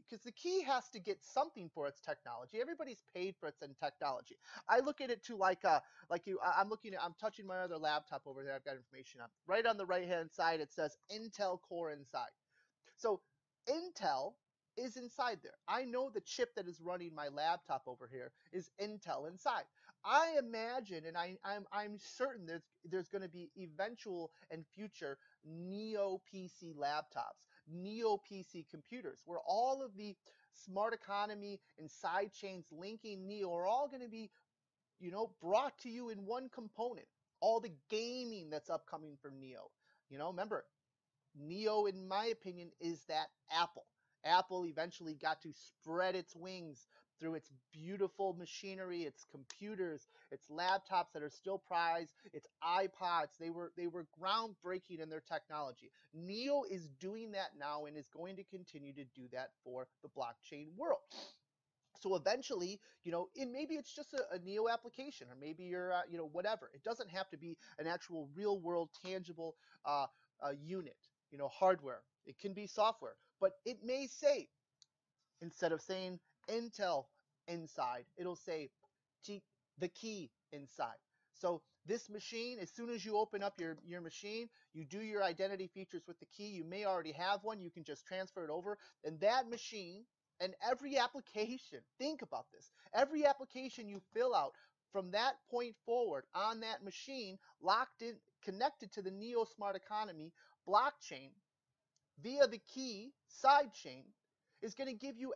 Speaker 1: because the key has to get something for its technology. Everybody's paid for its technology. I look at it too I'm touching my other laptop over there. I've got information on. Right on the right-hand side, it says Intel Core inside. So Intel is inside there. I know the chip that is running my laptop over here is Intel inside. I imagine, and I'm certain there's going to be eventual and future Neo PC laptops, Neo PC computers, where all of the smart economy and side chains linking Neo are all going to be, brought to you in one component. All the gaming that's upcoming from Neo. Remember, Neo, in my opinion, is that Apple. Apple eventually got to spread its wings through its beautiful machinery, its computers, its laptops that are still prized, its iPods. They were groundbreaking in their technology. NEO is doing that now and is going to continue to do that for the blockchain world. So eventually, and maybe it's just a NEO application, or maybe you're, whatever. It doesn't have to be an actual real world tangible unit, hardware. It can be software, but it may say, instead of saying Intel inside, it'll say the key inside. So this machine, as soon as you open up your machine, you do your identity features with the key. You may already have one. You can just transfer it over. And that machine and every application, think about this, every application you fill out from that point forward on that machine, locked in, connected to the NEO Smart Economy blockchain via the key sidechain, is going to give you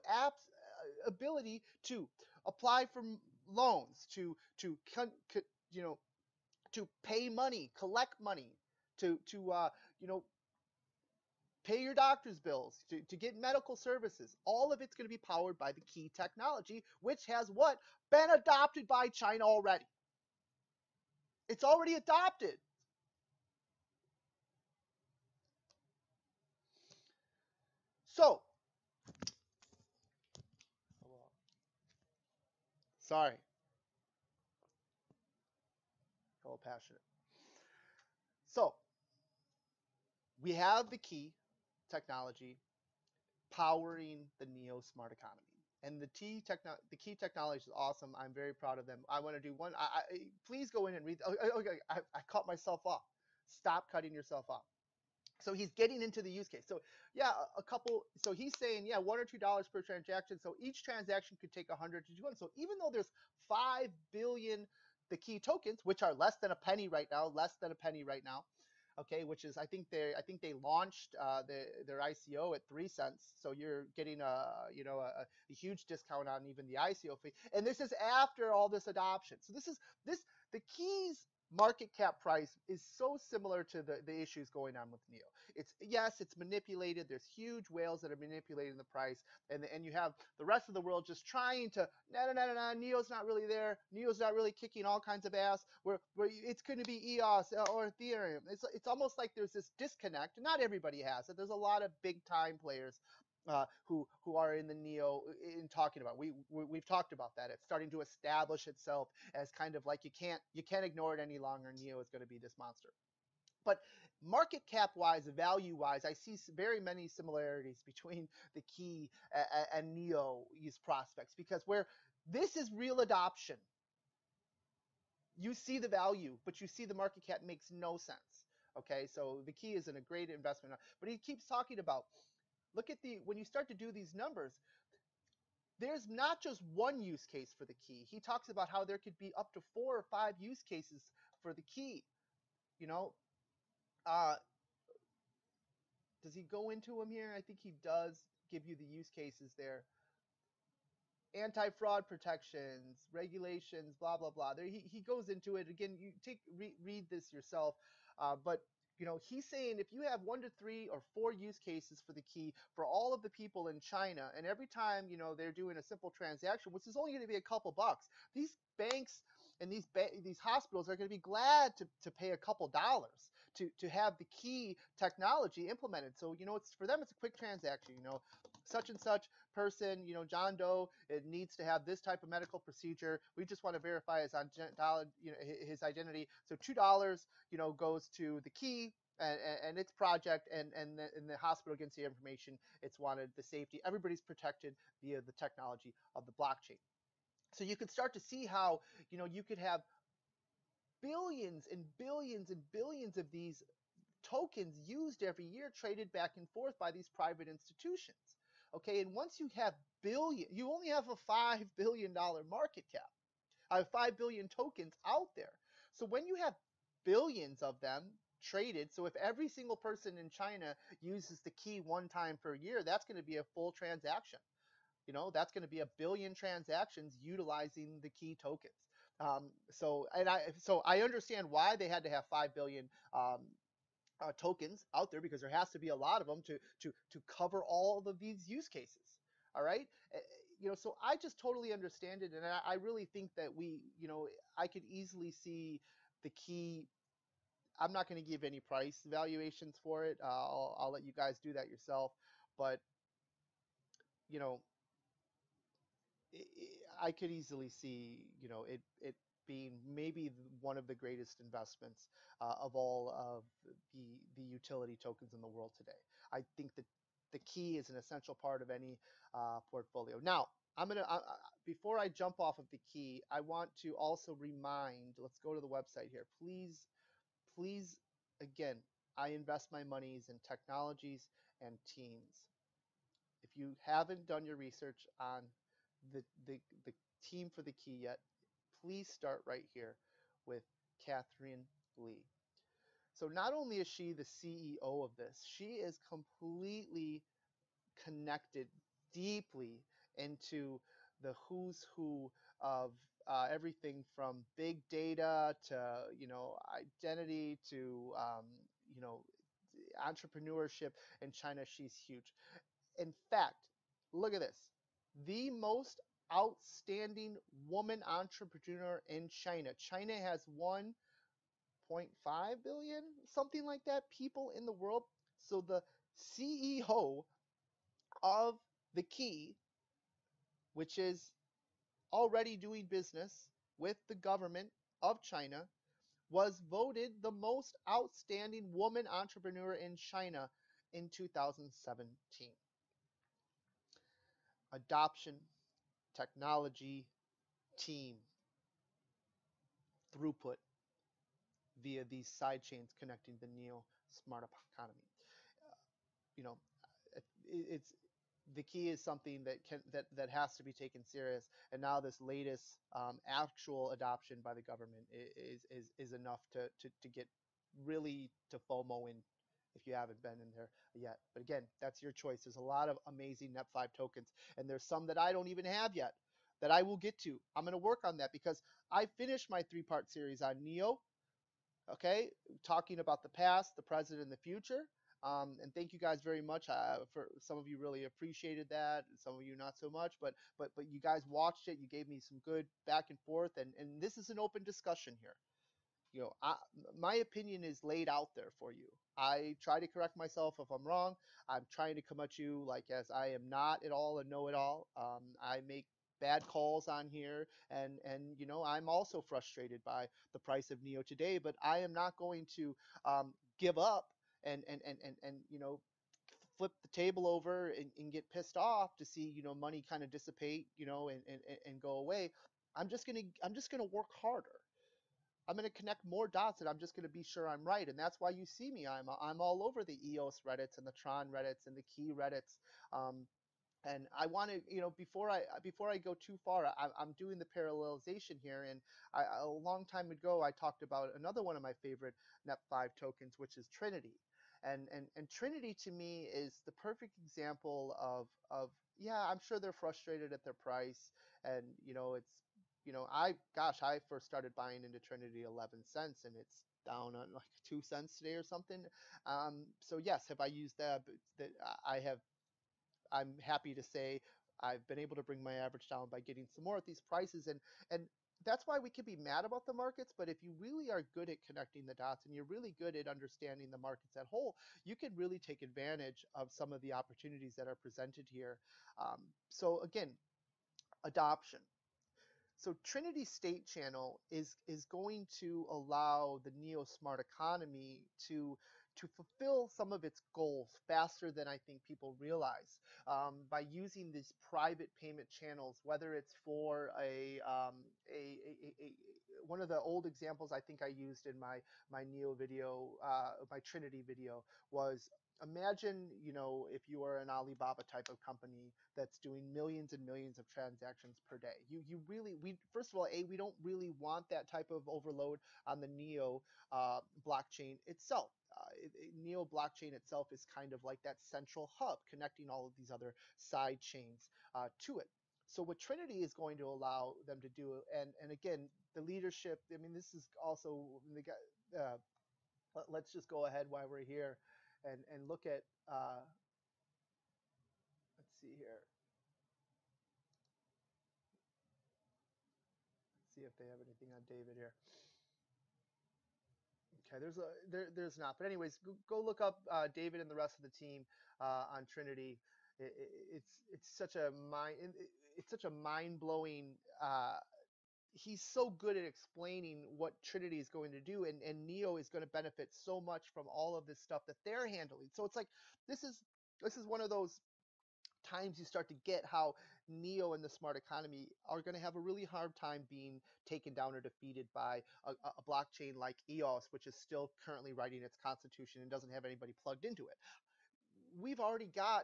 Speaker 1: ability to apply for loans, to pay money, collect money, to pay your doctor's bills, to get medical services. All of it's going to be powered by the key technology, which has what? Been adopted by China already. It's already adopted. So, sorry, a little passionate. So, we have the key technology powering the NEO Smart Economy. And the key technology is awesome. I'm very proud of them. I want to do one. Please go in and read. Okay, I cut myself off. Stop cutting yourself off. So he's getting into the use case. So yeah, a couple. So he's saying, yeah, $1 or $2 per transaction. So each transaction could take 100 to 200. So even though there's 5 billion the key tokens, which are less than a penny right now, okay, which is I think they launched their ICO at 3 cents, so you're getting a huge discount on even the ICO fee, and this is after all this adoption. So the keys market cap price is so similar to the issues going on with NEO. It's manipulated. There's huge whales that are manipulating the price, and you have the rest of the world just trying to no, NEO's not really there. NEO's not really kicking all kinds of ass. Where it's going to be EOS or Ethereum. It's almost like there's this disconnect. Not everybody has it. There's a lot of big time players who are in the NEO in talking about. We've talked about that. It's starting to establish itself as kind of like you can't ignore it any longer. NEO is going to be this monster. But market cap wise, value wise, I see very many similarities between the key and NEO's prospects, because where this is real adoption, you see the value, but you see the market cap makes no sense. Okay, so the key isn't a great investment, but he keeps talking about, look at when you start to do these numbers, there's not just one use case for the key. He talks about how there could be up to 4 or 5 use cases for the key. Does he go into them here? I think he does give you the use cases there. Anti-fraud protections, regulations, blah blah blah. There he goes into it again. You read this yourself, but he's saying if you have 1 to 3 or 4 use cases for the key for all of the people in China, and every time they're doing a simple transaction, which is only going to be a couple bucks, these banks and these hospitals are going to be glad to pay a couple dollars to have the key technology implemented. So it's for them, it's a quick transaction. Such and such person, John Doe, it needs to have this type of medical procedure. We just want to verify his identity. So $2, goes to the key and its project, and the hospital gets the information it's wanted, the safety. Everybody's protected via the technology of the blockchain. So you can start to see how you could have billions and billions and billions of these tokens used every year, traded back and forth by these private institutions. Okay, and once you have you only have a $5 billion market cap, 5 billion tokens out there. So when you have billions of them traded, so if every single person in China uses the key one time per year, that's going to be a full transaction. That's going to be 1 billion transactions utilizing the key tokens. So I understand why they had to have 5 billion tokens out there, because there has to be a lot of them to cover all of these use cases. All right. so I just totally understand it, and I really think that I could easily see the key. I'm not going to give any price valuations for it. I'll let you guys do that yourself. But you know, I could easily see, it being maybe one of the greatest investments of all of the utility tokens in the world today. I think that the key is an essential part of any portfolio. Now, before I jump off of the key, I want to also remind. Let's go to the website here, please. Please, again, I invest my monies in technologies and teams. If you haven't done your research on the team for the key yet, please start right here with Catherine Lee. So not only is she the CEO of this, she is completely connected deeply into the who's who of everything from big data to identity to entrepreneurship in China. She's huge. In fact, look at this. The most outstanding woman entrepreneur in China. China has 1.5 billion, something like that, people in the world. So the CEO of the Key, which is already doing business with the government of China, was voted the most outstanding woman entrepreneur in China in 2017. Adoption, technology, team, throughput via these side chains connecting the neo smart economy. You know, it's the key is something that has to be taken serious. And now this latest actual adoption by the government is enough to get really to FOMO in if you haven't been in there yet. But again, that's your choice. There's a lot of amazing Net5 tokens, and there's some that I don't even have yet that I will get to. I'm going to work on that because I finished my 3-part series on Neo. Okay, talking about the past, the present, and the future. And thank you guys very much. For some of you, really appreciated that. Some of you not so much. But you guys watched it. You gave me some good back and forth. And this is an open discussion here. My opinion is laid out there for you. I try to correct myself if I'm wrong. I'm trying to come at you like as I am not at all a know-it-all. I make bad calls on here, and I'm also frustrated by the price of Neo today. But I am not going to give up and flip the table over and get pissed off to see money kind of dissipate and go away. I'm just gonna work harder. I'm going to connect more dots, and I'm just going to be sure I'm right. And that's why you see me. I'm all over the EOS Reddits and the Tron Reddits and the Key Reddits. And I want to, before I go too far, I'm doing the parallelization here. And a long time ago, I talked about another one of my favorite Net5 tokens, which is Trinity. And Trinity to me is the perfect example of yeah, I'm sure they're frustrated at their price, and it's I first started buying into Trinity 11 cents, and it's down on like 2 cents today or something. So yes, have I used that? That I have. I'm happy to say I've been able to bring my average down by getting some more at these prices, and that's why we can be mad about the markets. But if you really are good at connecting the dots and you're really good at understanding the markets at whole, you can really take advantage of some of the opportunities that are presented here. So again, adoption. So Trinity State Channel is going to allow the Neo Smart Economy to fulfill some of its goals faster than I think people realize by using these private payment channels, whether it's for a one of the old examples I think I used in my Neo video, my Trinity video was imagine, if you are an Alibaba type of company that's doing millions and millions of transactions per day. We first of all, we don't really want that type of overload on the Neo blockchain itself. Neo blockchain itself is kind of like that central hub connecting all of these other side chains to it. So what Trinity is going to allow them to do, and again, the leadership, I mean, this is also the guy. Let's just go ahead while we're here and look at let's see here. see if they have anything on David here. Okay, there's not. But anyways, go look up David and the rest of the team on Trinity. It's such a mind blowing. He's so good at explaining what Trinity is going to do, and Neo is going to benefit so much from all of this stuff that they're handling. So it's like this is one of those times you start to get how Neo and the smart economy are going to have a really hard time being taken down or defeated by a blockchain like EOS, which is still currently writing its constitution and doesn't have anybody plugged into it. We've already got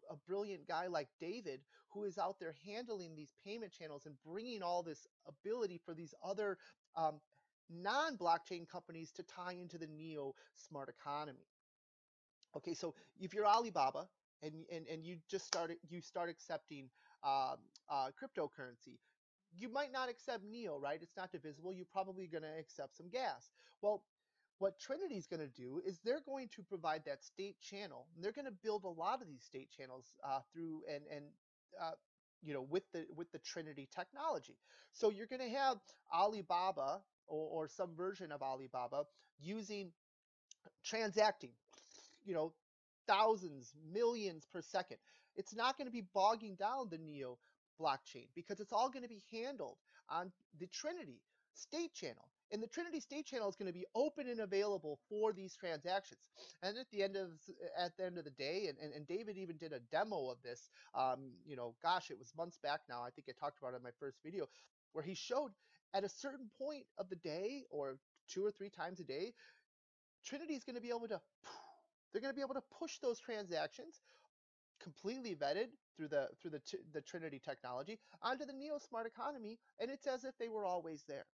Speaker 1: a brilliant guy like David who is out there handling these payment channels and bringing all this ability for these other um, non-blockchain companies to tie into the Neo smart economy. Okay, so if you're Alibaba and you start accepting um, cryptocurrency, you might not accept Neo, right? It's not divisible. You're probably going to accept some gas. Well, what Trinity is going to do is they're going to provide that state channel. And they're going to build a lot of these state channels through and uh, with the Trinity technology. So you're going to have Alibaba or some version of Alibaba using transacting, you know, thousands, millions per second. It's not going to be bogging down the Neo blockchain because it's all going to be handled on the Trinity state channel. And the Trinity state channel is going to be open and available for these transactions. And at the end of the day, and David even did a demo of this. Gosh, it was months back now. I think I talked about it in my first video, where he showed at a certain point of the day, or 2 or 3 times a day, Trinity is going to be able to they're going to be able to push those transactions completely vetted through the Trinity technology onto the Neo smart economy, and it's as if they were always there.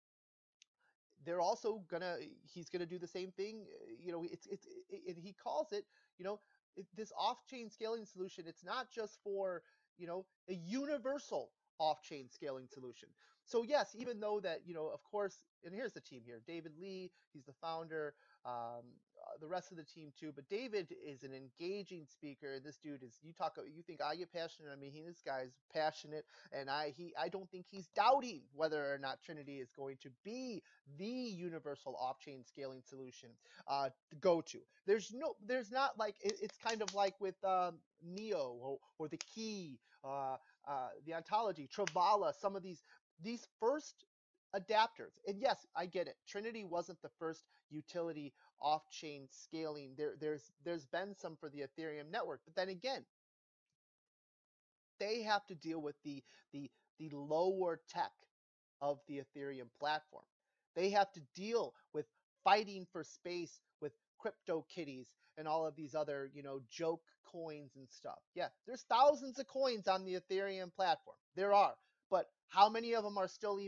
Speaker 1: They're also gonna He's gonna do the same thing. He calls it, this off-chain scaling solution. It's not just for a universal off-chain scaling solution. So yes, even though that, of course, and here's the team here: David Lee, he's the founder, the rest of the team too. But David is an engaging speaker. This dude is, you think I get passionate? I mean, this guy's passionate, and I don't think he's doubting whether or not Trinity is going to be the universal off-chain scaling solution to go to. There's not like it's kind of like with Neo or the Key, the ontology, Travala, some of these first adapters. And yes, I get it. Trinity wasn't the first utility off-chain scaling. There's been some for the Ethereum network, but then again, they have to deal with the lower tech of the Ethereum platform. They have to deal with fighting for space with crypto kitties and all of these other, joke coins and stuff. Yeah, there's thousands of coins on the Ethereum platform. There are, but how many of them are still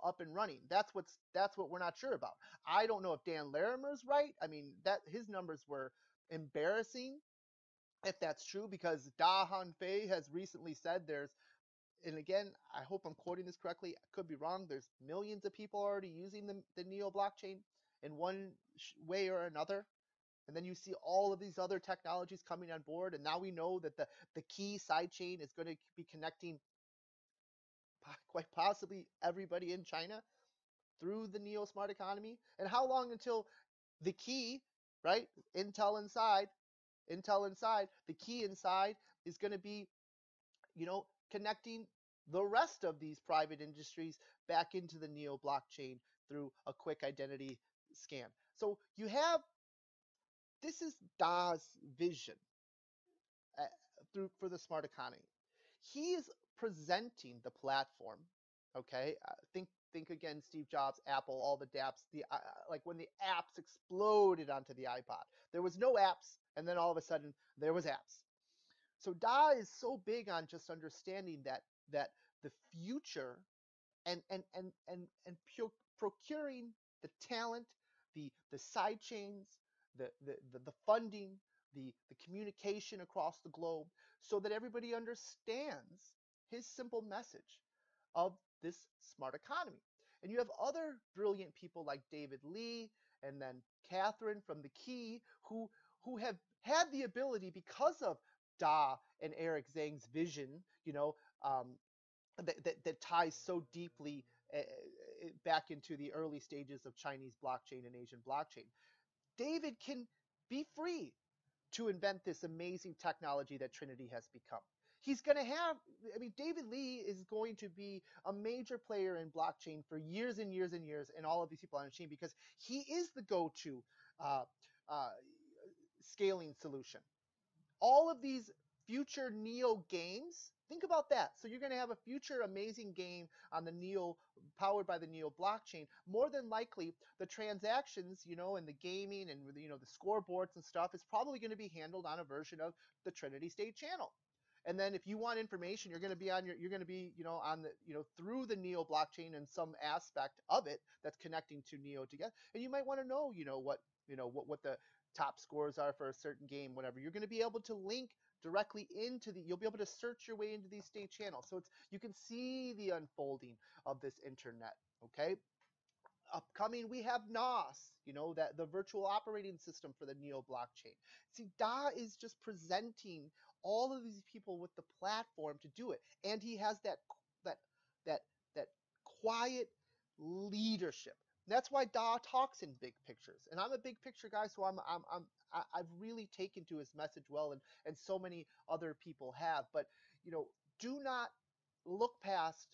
Speaker 1: up and running? That's what we're not sure about. I don't know if Dan Larimer's right. I mean, that his numbers were embarrassing if that's true, because Da Hanfei has recently said and again, I hope I'm quoting this correctly, I could be wrong, there's millions of people already using the Neo blockchain in one way or another. And then you see all of these other technologies coming on board, and now we know that the key sidechain is going to be connecting quite possibly everybody in China through the Neo smart economy. And how long until the key, right? Intel inside, the key inside is going to be, connecting the rest of these private industries back into the Neo blockchain through a quick identity scan. So this is Da's vision uh, for the smart economy. He is presenting the platform. Okay, think again, Steve Jobs, Apple, all the dApps, like when the apps exploded onto the iPod. There was no apps, and then all of a sudden there was apps. So Da is so big on just understanding that the future and procuring the talent, the side chains, the funding, the communication across the globe, so that everybody understands his simple message of this smart economy. And you have other brilliant people like David Lee and then Catherine from the Key who have had the ability, because of Da and Eric Zhang's vision, um, that ties so deeply back into the early stages of Chinese blockchain and Asian blockchain. David can be free to invent this amazing technology that Trinity has become. He's going to have, I mean, David Lee is going to be a major player in blockchain for years and years and years, and all of these people on the chain, because he is the go-to uh, uh, scaling solution. All of these future Neo games, think about that. So you're going to have a future amazing game on the Neo, powered by the Neo blockchain. More than likely, the transactions, and the gaming and the scoreboards and stuff is probably going to be handled on a version of the Trinity State channel. And then if you want information, you're going to be on the, through the Neo blockchain and some aspect of it that's connecting to Neo together. And you might want to know, what the top scores are for a certain game, whatever. You're going to be able to link directly into you'll be able to search your way into these state channels. So you can see the unfolding of this internet, okay? Upcoming, we have NOS, that the virtual operating system for the Neo blockchain. See, Da is just presenting all of these people with the platform to do it, and he has that that that quiet leadership. That's why Da talks in big pictures, and I'm a big picture guy, so I've really taken to his message well, and so many other people have. But do not look past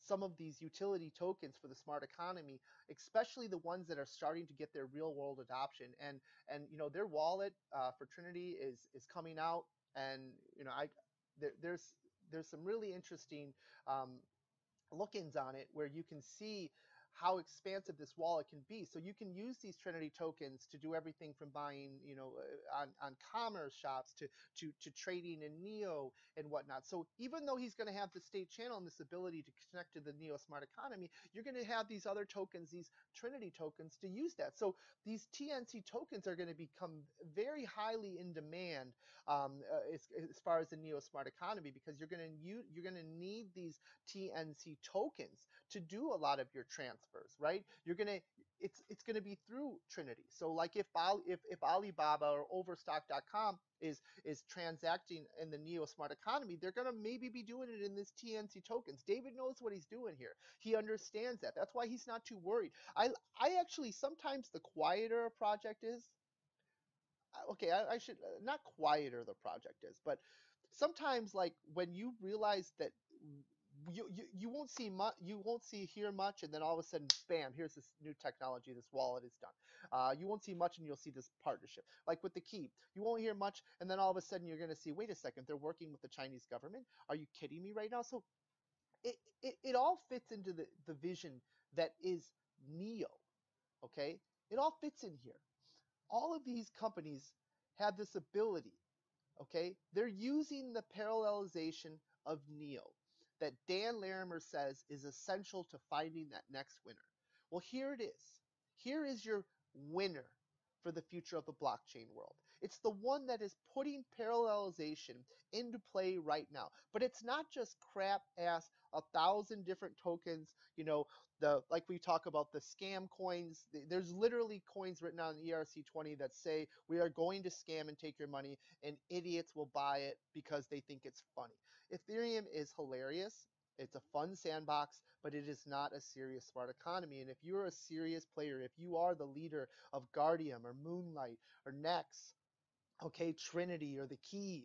Speaker 1: some of these utility tokens for the smart economy, especially the ones that are starting to get their real world adoption. And their wallet for Trinity is coming out, and there's some really interesting look-ins on it where you can see how expansive this wallet can be. So you can use these Trinity tokens to do everything from buying, on commerce shops to trading in Neo and whatnot. So even though he's going to have the state channel and this ability to connect to the Neo smart economy, you're going to have these other tokens, these Trinity tokens, to use that. So these TNC tokens are going to become very highly in demand as far as the Neo smart economy, because you're going to need these TNC tokens to do a lot of your transfers, right? It's going to be through Trinity. So like if Alibaba or Overstock.com is transacting in the Neo smart economy, they're going to maybe be doing it in this TNC tokens. David knows what he's doing here. He understands that. That's why he's not too worried. I actually, sometimes the quieter a project is, okay, I should, not quieter the project is, but sometimes, like, when you realize that you won't see much, hear much, and then all of a sudden, bam, here's this new technology, this wallet is done. You won't see much, and you'll see this partnership, like with the key. You won't hear much, and then all of a sudden you're going to see, wait a second, they're working with the Chinese government. Are you kidding me right now? So it all fits into the vision that is Neo. Okay, it all fits in here. All of these companies have this ability, okay? They're using the parallelization of Neo that Dan Larimer says is essential to finding that next winner. Well, here it is. Here is your winner for the future of the blockchain world. It's the one that is putting parallelization into play right now. But it's not just crap ass 1,000 different tokens, like we talk about the scam coins. There's literally coins written on ERC20 that say we are going to scam and take your money, and idiots will buy it because they think it's funny. Ethereum is hilarious. It's a fun sandbox, but it is not a serious smart economy. And if you're a serious player, if you are the leader of Guardium or Moonlight or Nex, okay, Trinity or TheKey,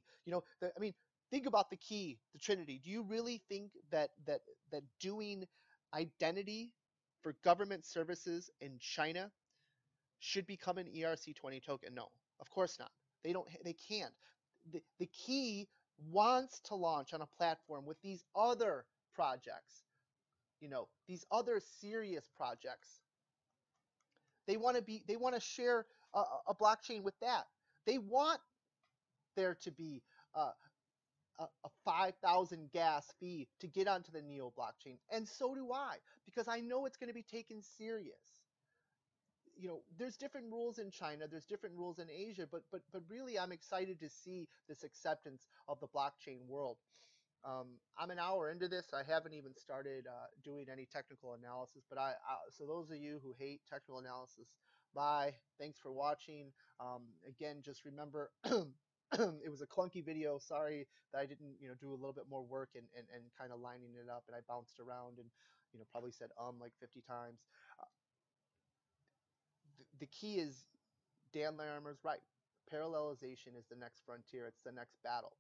Speaker 1: I mean, think about TheKey, the Trinity. Do you really think that doing identity for government services in China should become an ERC20 token? No, of course not. They can't. The key wants to launch on a platform with these other projects, these other serious projects. They want to share a blockchain with that. They want there to be a 5,000 gas fee to get onto the Neo blockchain. And so do I, because I know it's going to be taken serious. There's different rules in China, there's different rules in Asia, but really I'm excited to see this acceptance of the blockchain world. I'm an hour into this. I haven't even started doing any technical analysis, but so those of you who hate technical analysis, bye. Thanks for watching. Again, just remember It was a clunky video. Sorry that I didn't, do a little bit more work and kind of lining it up, and I bounced around and, probably said like 50 times. Uh, the key is Dan Larimer's right. Parallelization is the next frontier. It's the next battle.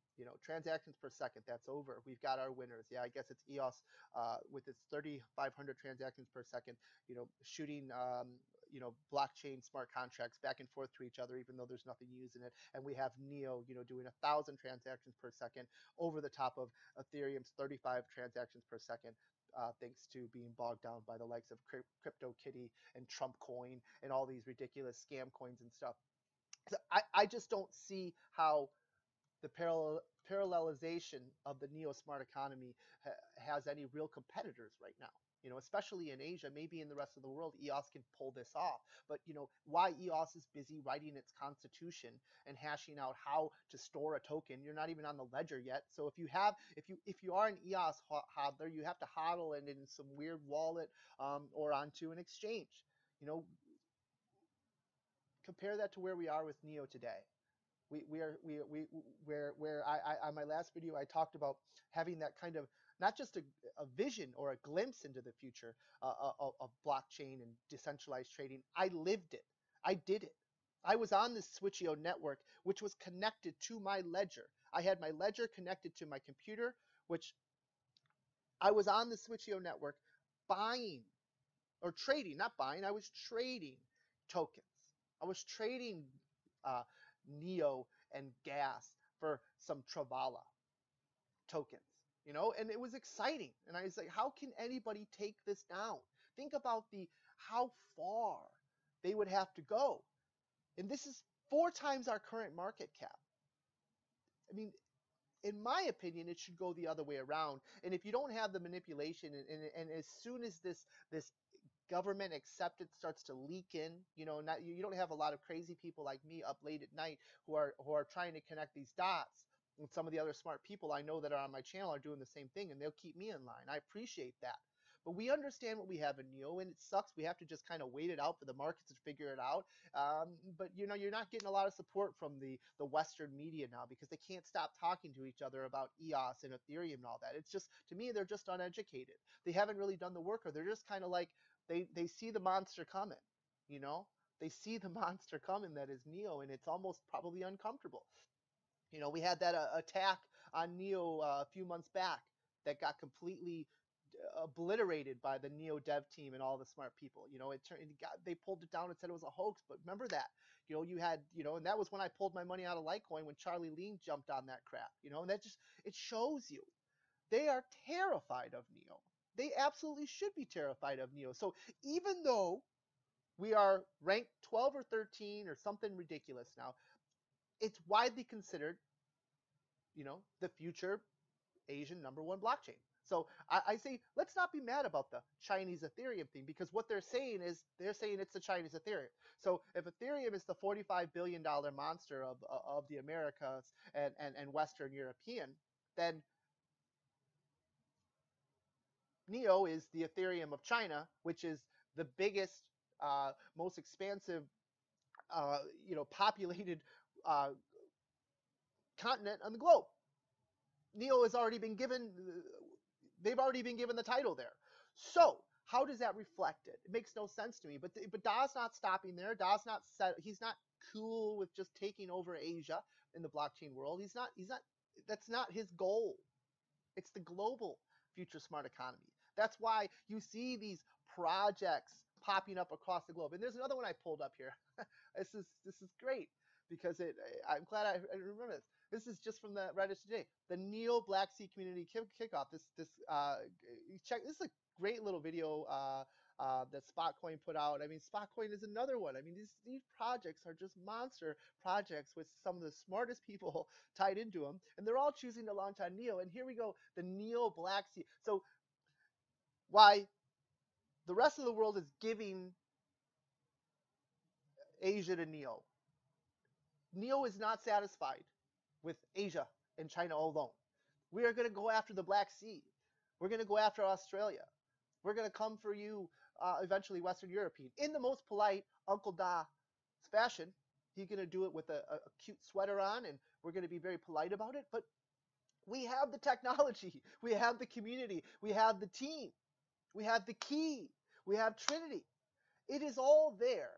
Speaker 1: Transactions per second, that's over. We've got our winners. Yeah, I guess it's EOS with its 3,500 transactions per second, shooting, blockchain smart contracts back and forth to each other, even though there's nothing using it. And we have Neo, doing 1,000 transactions per second over the top of Ethereum's 35 transactions per second. Thanks to being bogged down by the likes of CryptoKitty and Trump Coin and all these ridiculous scam coins and stuff. I just don't see how the parallelization of the neo smart economy has any real competitors right now. Especially in Asia, maybe in the rest of the world, EOS can pull this off. But why EOS is busy writing its constitution and hashing out how to store a token. You're not even on the ledger yet. So if you are an EOS hodler, you have to hodl it in some weird wallet or onto an exchange. You know, compare that to where we are with Neo today. Where I on my last video I talked about having that kind of not just a vision or a glimpse into the future of blockchain and decentralized trading. I lived it. I did it. I was on this Switcheo network, which was connected to my ledger. I had my ledger connected to my computer, which I was on the Switcheo network buying or trading, not buying, I was trading tokens. I was trading uh, Neo and gas for some Travala tokens, and it was exciting. And I was like, how can anybody take this down? Think about how far they would have to go. And this is 4 times our current market cap. I mean, in my opinion, it should go the other way around. And if you don't have the manipulation, and as soon as this government acceptance starts to leak in, not you don't have a lot of crazy people like me up late at night who are trying to connect these dots. And some of the other smart people I know that are on my channel are doing the same thing, and they'll keep me in line. I appreciate that. But we understand what we have in Neo, and it sucks. We have to just kind of wait it out for the markets to figure it out. But you're not getting a lot of support from the Western media now because they can't stop talking to each other about EOS and Ethereum and all that. It's just, to me, they're just uneducated. They haven't really done the work, or they're just kind of like they see the monster coming. They see the monster coming that is Neo, and it's almost probably uncomfortable. We had that attack on Neo a few months back that got completely obliterated by the Neo dev team and all the smart people. They pulled it down and said it was a hoax. But remember that, you had, and that was when I pulled my money out of Litecoin when Charlie Lean jumped on that crap. And that just, it shows you they are terrified of Neo. They absolutely should be terrified of Neo. So even though we are ranked 12 or 13 or something ridiculous now, it's widely considered, the future Asian #1 blockchain. So I say, let's not be mad about the Chinese Ethereum thing, because what they're saying is it's the Chinese Ethereum. So if Ethereum is the $45 billion monster of the Americas and Western European, then Neo is the Ethereum of China, which is the biggest, most expansive, populated uh, continent on the globe. Neo has already been given, they've already been given the title there. So how does that reflect it? It makes no sense to me. But Da's not stopping there. He's not cool with just taking over Asia in the blockchain world. He's not. That's not his goal. It's the global future smart economy. That's why you see these projects popping up across the globe. And there's another one I pulled up here. This is great because I'm glad I remember this. This is just from the Reddit today. The Neo Black Sea Community Kickoff. Check. This is a great little video that Spotcoin put out. I mean, Spotcoin is another one. I mean, these projects are just monster projects with some of the smartest people tied into them, and they're all choosing to launch on Neo. And here we go, the Neo Black Sea. So why the rest of the world is giving Asia to Neo. Neo is not satisfied with Asia and China alone. We are going to go after the Black Sea. We're going to go after Australia. We're going to come for you, eventually Western European, in the most polite Uncle Da fashion. He's going to do it with a cute sweater on, and we're going to be very polite about it. But we have the technology, we have the community, we have the team, we have the key, we have Trinity. It is all there.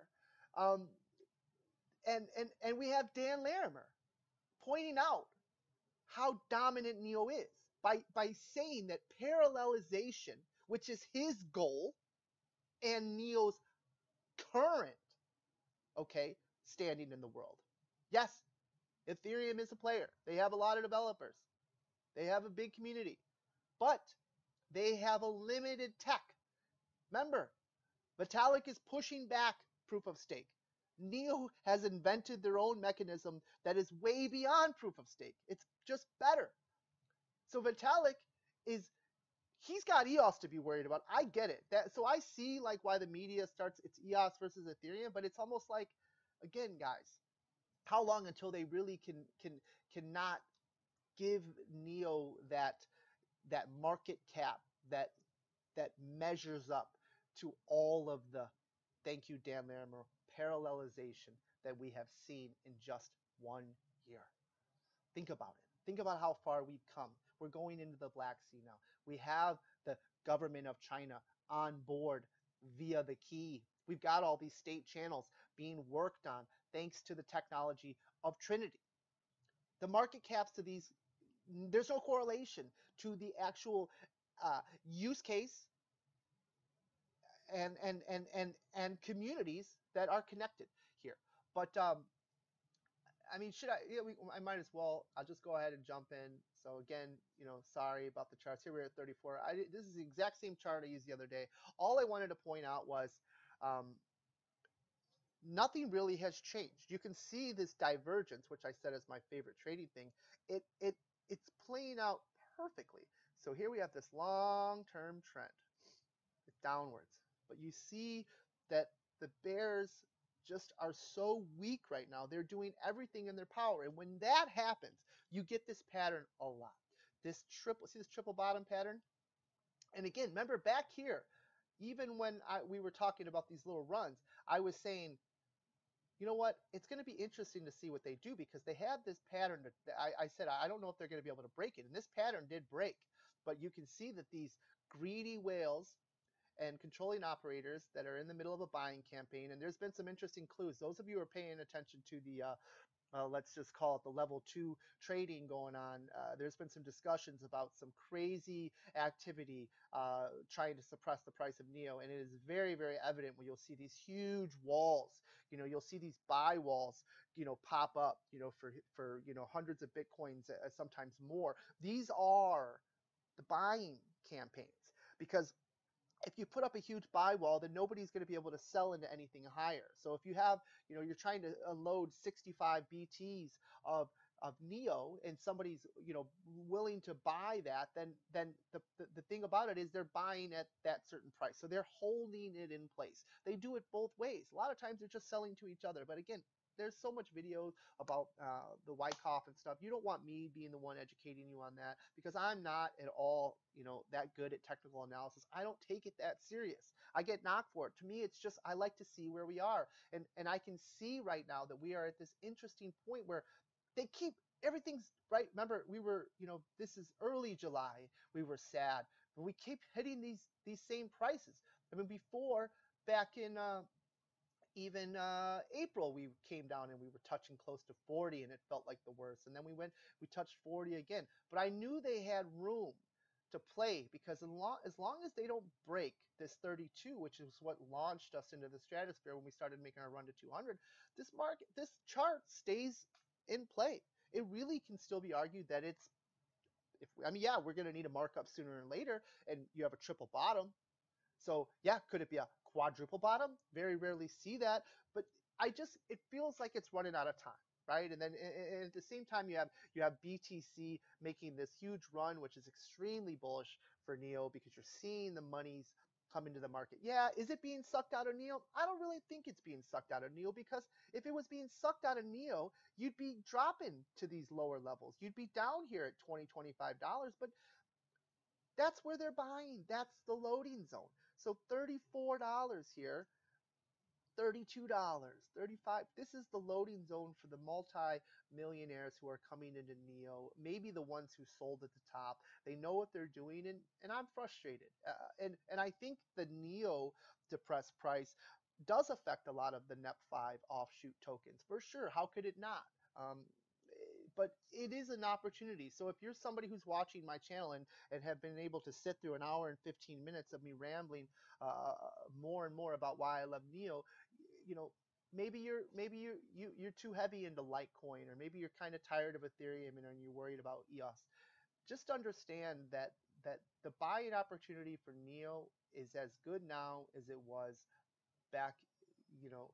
Speaker 1: Um, and we have Dan Larimer pointing out how dominant Neo is by saying that parallelization, which is his goal, and Neo's current, okay, standing in the world. Yes, Ethereum is a player. They have a lot of developers. They have a big community, but they have a limited tech. Remember, Vitalik is pushing back proof of stake. Neo has invented their own mechanism that is way beyond proof of stake. It's just better. So Vitalik is he's got EOS to be worried about. I get it. So I see like why the media starts it's EOS versus Ethereum, but it's almost like again, guys, how long until they really cannot give Neo that market cap that measures up to all of the, thank you, Dan Larimer, parallelization that we have seen in just 1 year. Think about it. Think about how far we've come. We're going into the Black Sea now. We have the government of China on board via the key. We've got all these state channels being worked on thanks to the technology of Trinity. The market caps to these, there's no correlation to the actual use case and communities that are connected here. But I mean, should I? Yeah, I might as well. I'll just go ahead and jump in. So again, sorry about the charts. Here we're at 34. This is the exact same chart I used the other day. All I wanted to point out was nothing really has changed. You can see this divergence, which I said is my favorite trading thing. It's playing out perfectly. So here we have this long-term trend. It's downwards. But you see that the bears just are so weak right now. They're doing everything in their power. And when that happens, you get this pattern a lot. See this triple bottom pattern? And again, remember back here, even when we were talking about these little runs, I was saying, you know what? It's going to be interesting to see what they do because they have this pattern that I said, I don't know if they're going to be able to break it. And this pattern did break. But you can see that these greedy whales and controlling operators that are in the middle of a buying campaign. And there's been some interesting clues. Those of you who are paying attention to the, let's just call it the level 2 trading going on, there's been some discussions about some crazy activity trying to suppress the price of Neo. And it is very, very evident when you'll see these huge walls. You'll see these buy walls, pop up, for hundreds of Bitcoins, sometimes more. These are the buying campaigns because if you put up a huge buy wall, then nobody's going to be able to sell into anything higher. So if you have, you're trying to load 65 BTs of Neo and somebody's, willing to buy that, then the thing about it is they're buying at that certain price. So they're holding it in place. They do it both ways. A lot of times they're just selling to each other. But again, there's so much videos about the Wyckoff and stuff. You don't want me being the one educating you on that because I'm not at all, that good at technical analysis. I don't take it that serious. I get knocked for it. To me, it's just I like to see where we are. And I can see right now that we are at this interesting point where they keep everything's right. Remember, we were, this is early July. We were sad, but we keep hitting these same prices. I mean, before back in even April, we came down and we were touching close to 40 and it felt like the worst. And then we touched 40 again. But I knew they had room to play because as long as they don't break this 32, which is what launched us into the stratosphere when we started making our run to 200, this chart stays in play. It really can still be argued that yeah, we're going to need a markup sooner or later, and you have a triple bottom. So yeah, could it be a quadruple bottom? Very rarely see that, but it feels like it's running out of time, right? And then and at the same time, you have BTC making this huge run, which is extremely bullish for Neo because you're seeing the monies come into the market. Yeah, is it being sucked out of Neo? I don't really think it's being sucked out of Neo because if it was being sucked out of Neo, you'd be dropping to these lower levels. You'd be down here at $20, $25, but that's where they're buying. That's the loading zone. So $34 here $32, 35. This is the loading zone for the multi-millionaires who are coming into Neo, maybe the ones who sold at the top. They know what they're doing, and I'm frustrated. And I think the Neo depressed price does affect a lot of the NEP5 offshoot tokens for sure. How could it not? Um, but it is an opportunity. So if you're somebody who's watching my channel and have been able to sit through an hour and 15 minutes of me rambling more and more about why I love Neo, you know, maybe you're too heavy into Litecoin, or maybe you're kind of tired of Ethereum and you're worried about EOS. Just understand that the buying opportunity for Neo is as good now as it was back, you know,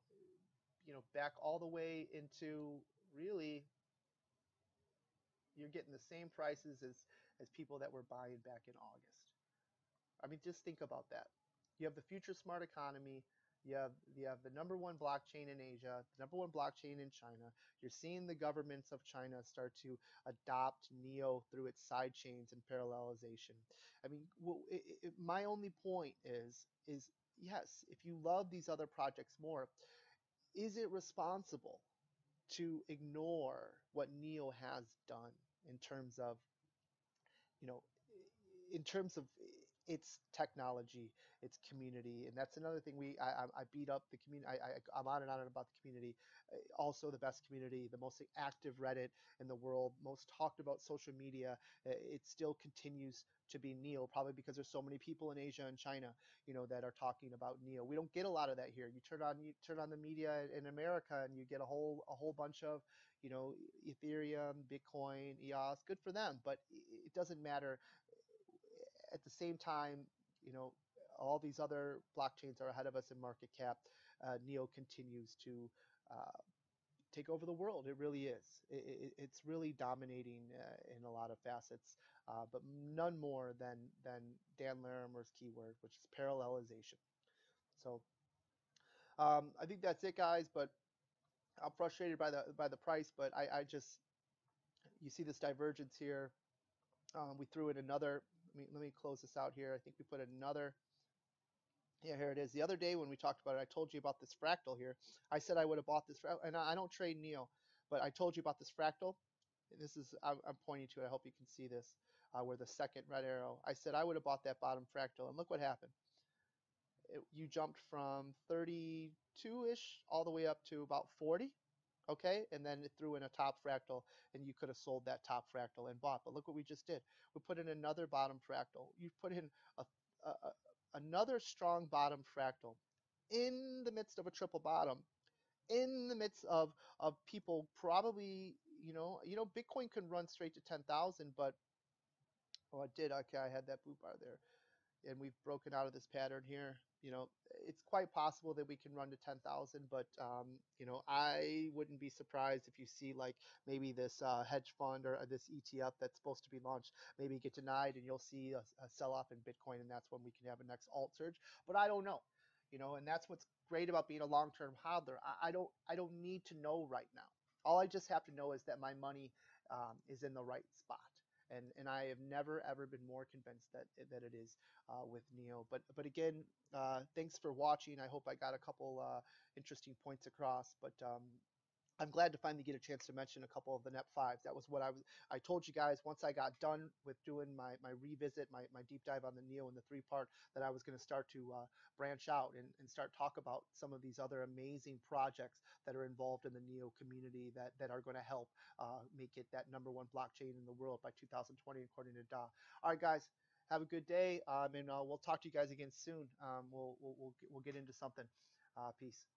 Speaker 1: back all the way into, really, you're getting the same prices as people that were buying back in August. I mean, just think about that. You have the future smart economy. You have the number one blockchain in Asia, the number one blockchain in China. You're seeing the governments of China start to adopt Neo through its side chains and parallelization. I mean, my only point is yes, if you love these other projects more, is it responsible to ignore what Neo has done in terms of, you know, in terms of its technology, its community? And that's another thing. I beat up the community. I'm on and on about the community. Also, the best community, the most active Reddit in the world, most talked about social media. It still continues to be Neo, probably because there's so many people in Asia and China, that are talking about Neo. We don't get a lot of that here. You turn on the media in America, and you get a whole bunch of, Ethereum, Bitcoin, EOS. Good for them, but it doesn't matter. At the same time, you know, all these other blockchains are ahead of us in market cap. Neo continues to uh, take over the world. It really is. It's really dominating in a lot of facets, but none more than Dan Larimer's keyword, which is parallelization. So I think that's it, guys. But I'm frustrated by the price. But I just, you see this divergence here. We threw in another. Let me close this out here. I think we put another. Yeah, here it is. The other day when we talked about it, I told you about this fractal here. I said I would have bought this, and I don't trade Neo, but I told you about this fractal. And this is, I'm pointing to it. I hope you can see this, where the second red arrow. I said I would have bought that bottom fractal, and look what happened. You jumped from 32-ish all the way up to about 40. Okay, and then it threw in a top fractal, and you could have sold that top fractal and bought. But look what we just did. We put in another bottom fractal. You put in a another strong bottom fractal in the midst of a triple bottom, in the midst of people probably, Bitcoin can run straight to 10,000, but oh, it did. Okay, I had that boot bar there, and we've broken out of this pattern here. It's quite possible that we can run to 10,000, but I wouldn't be surprised if you see, like, maybe this hedge fund or this ETF that's supposed to be launched maybe get denied, and you'll see a sell-off in Bitcoin, and that's when we can have a next alt surge. But I don't know, and that's what's great about being a long-term hodler. I don't need to know right now. All I just have to know is that my money is in the right spot. And I have never ever been more convinced that it is with Neo. But again, thanks for watching. I hope I got a couple interesting points across. But I'm glad to finally get a chance to mention a couple of the NEP5s. That was what I told you guys once I got done with doing my revisit, my deep dive on the Neo and the 3-part, that I was going to start to branch out and start talk about some of these other amazing projects that are involved in the Neo community that are going to help make it that number one blockchain in the world by 2020, according to Da. All right, guys, have a good day, and we'll talk to you guys again soon. We'll get into something. Peace.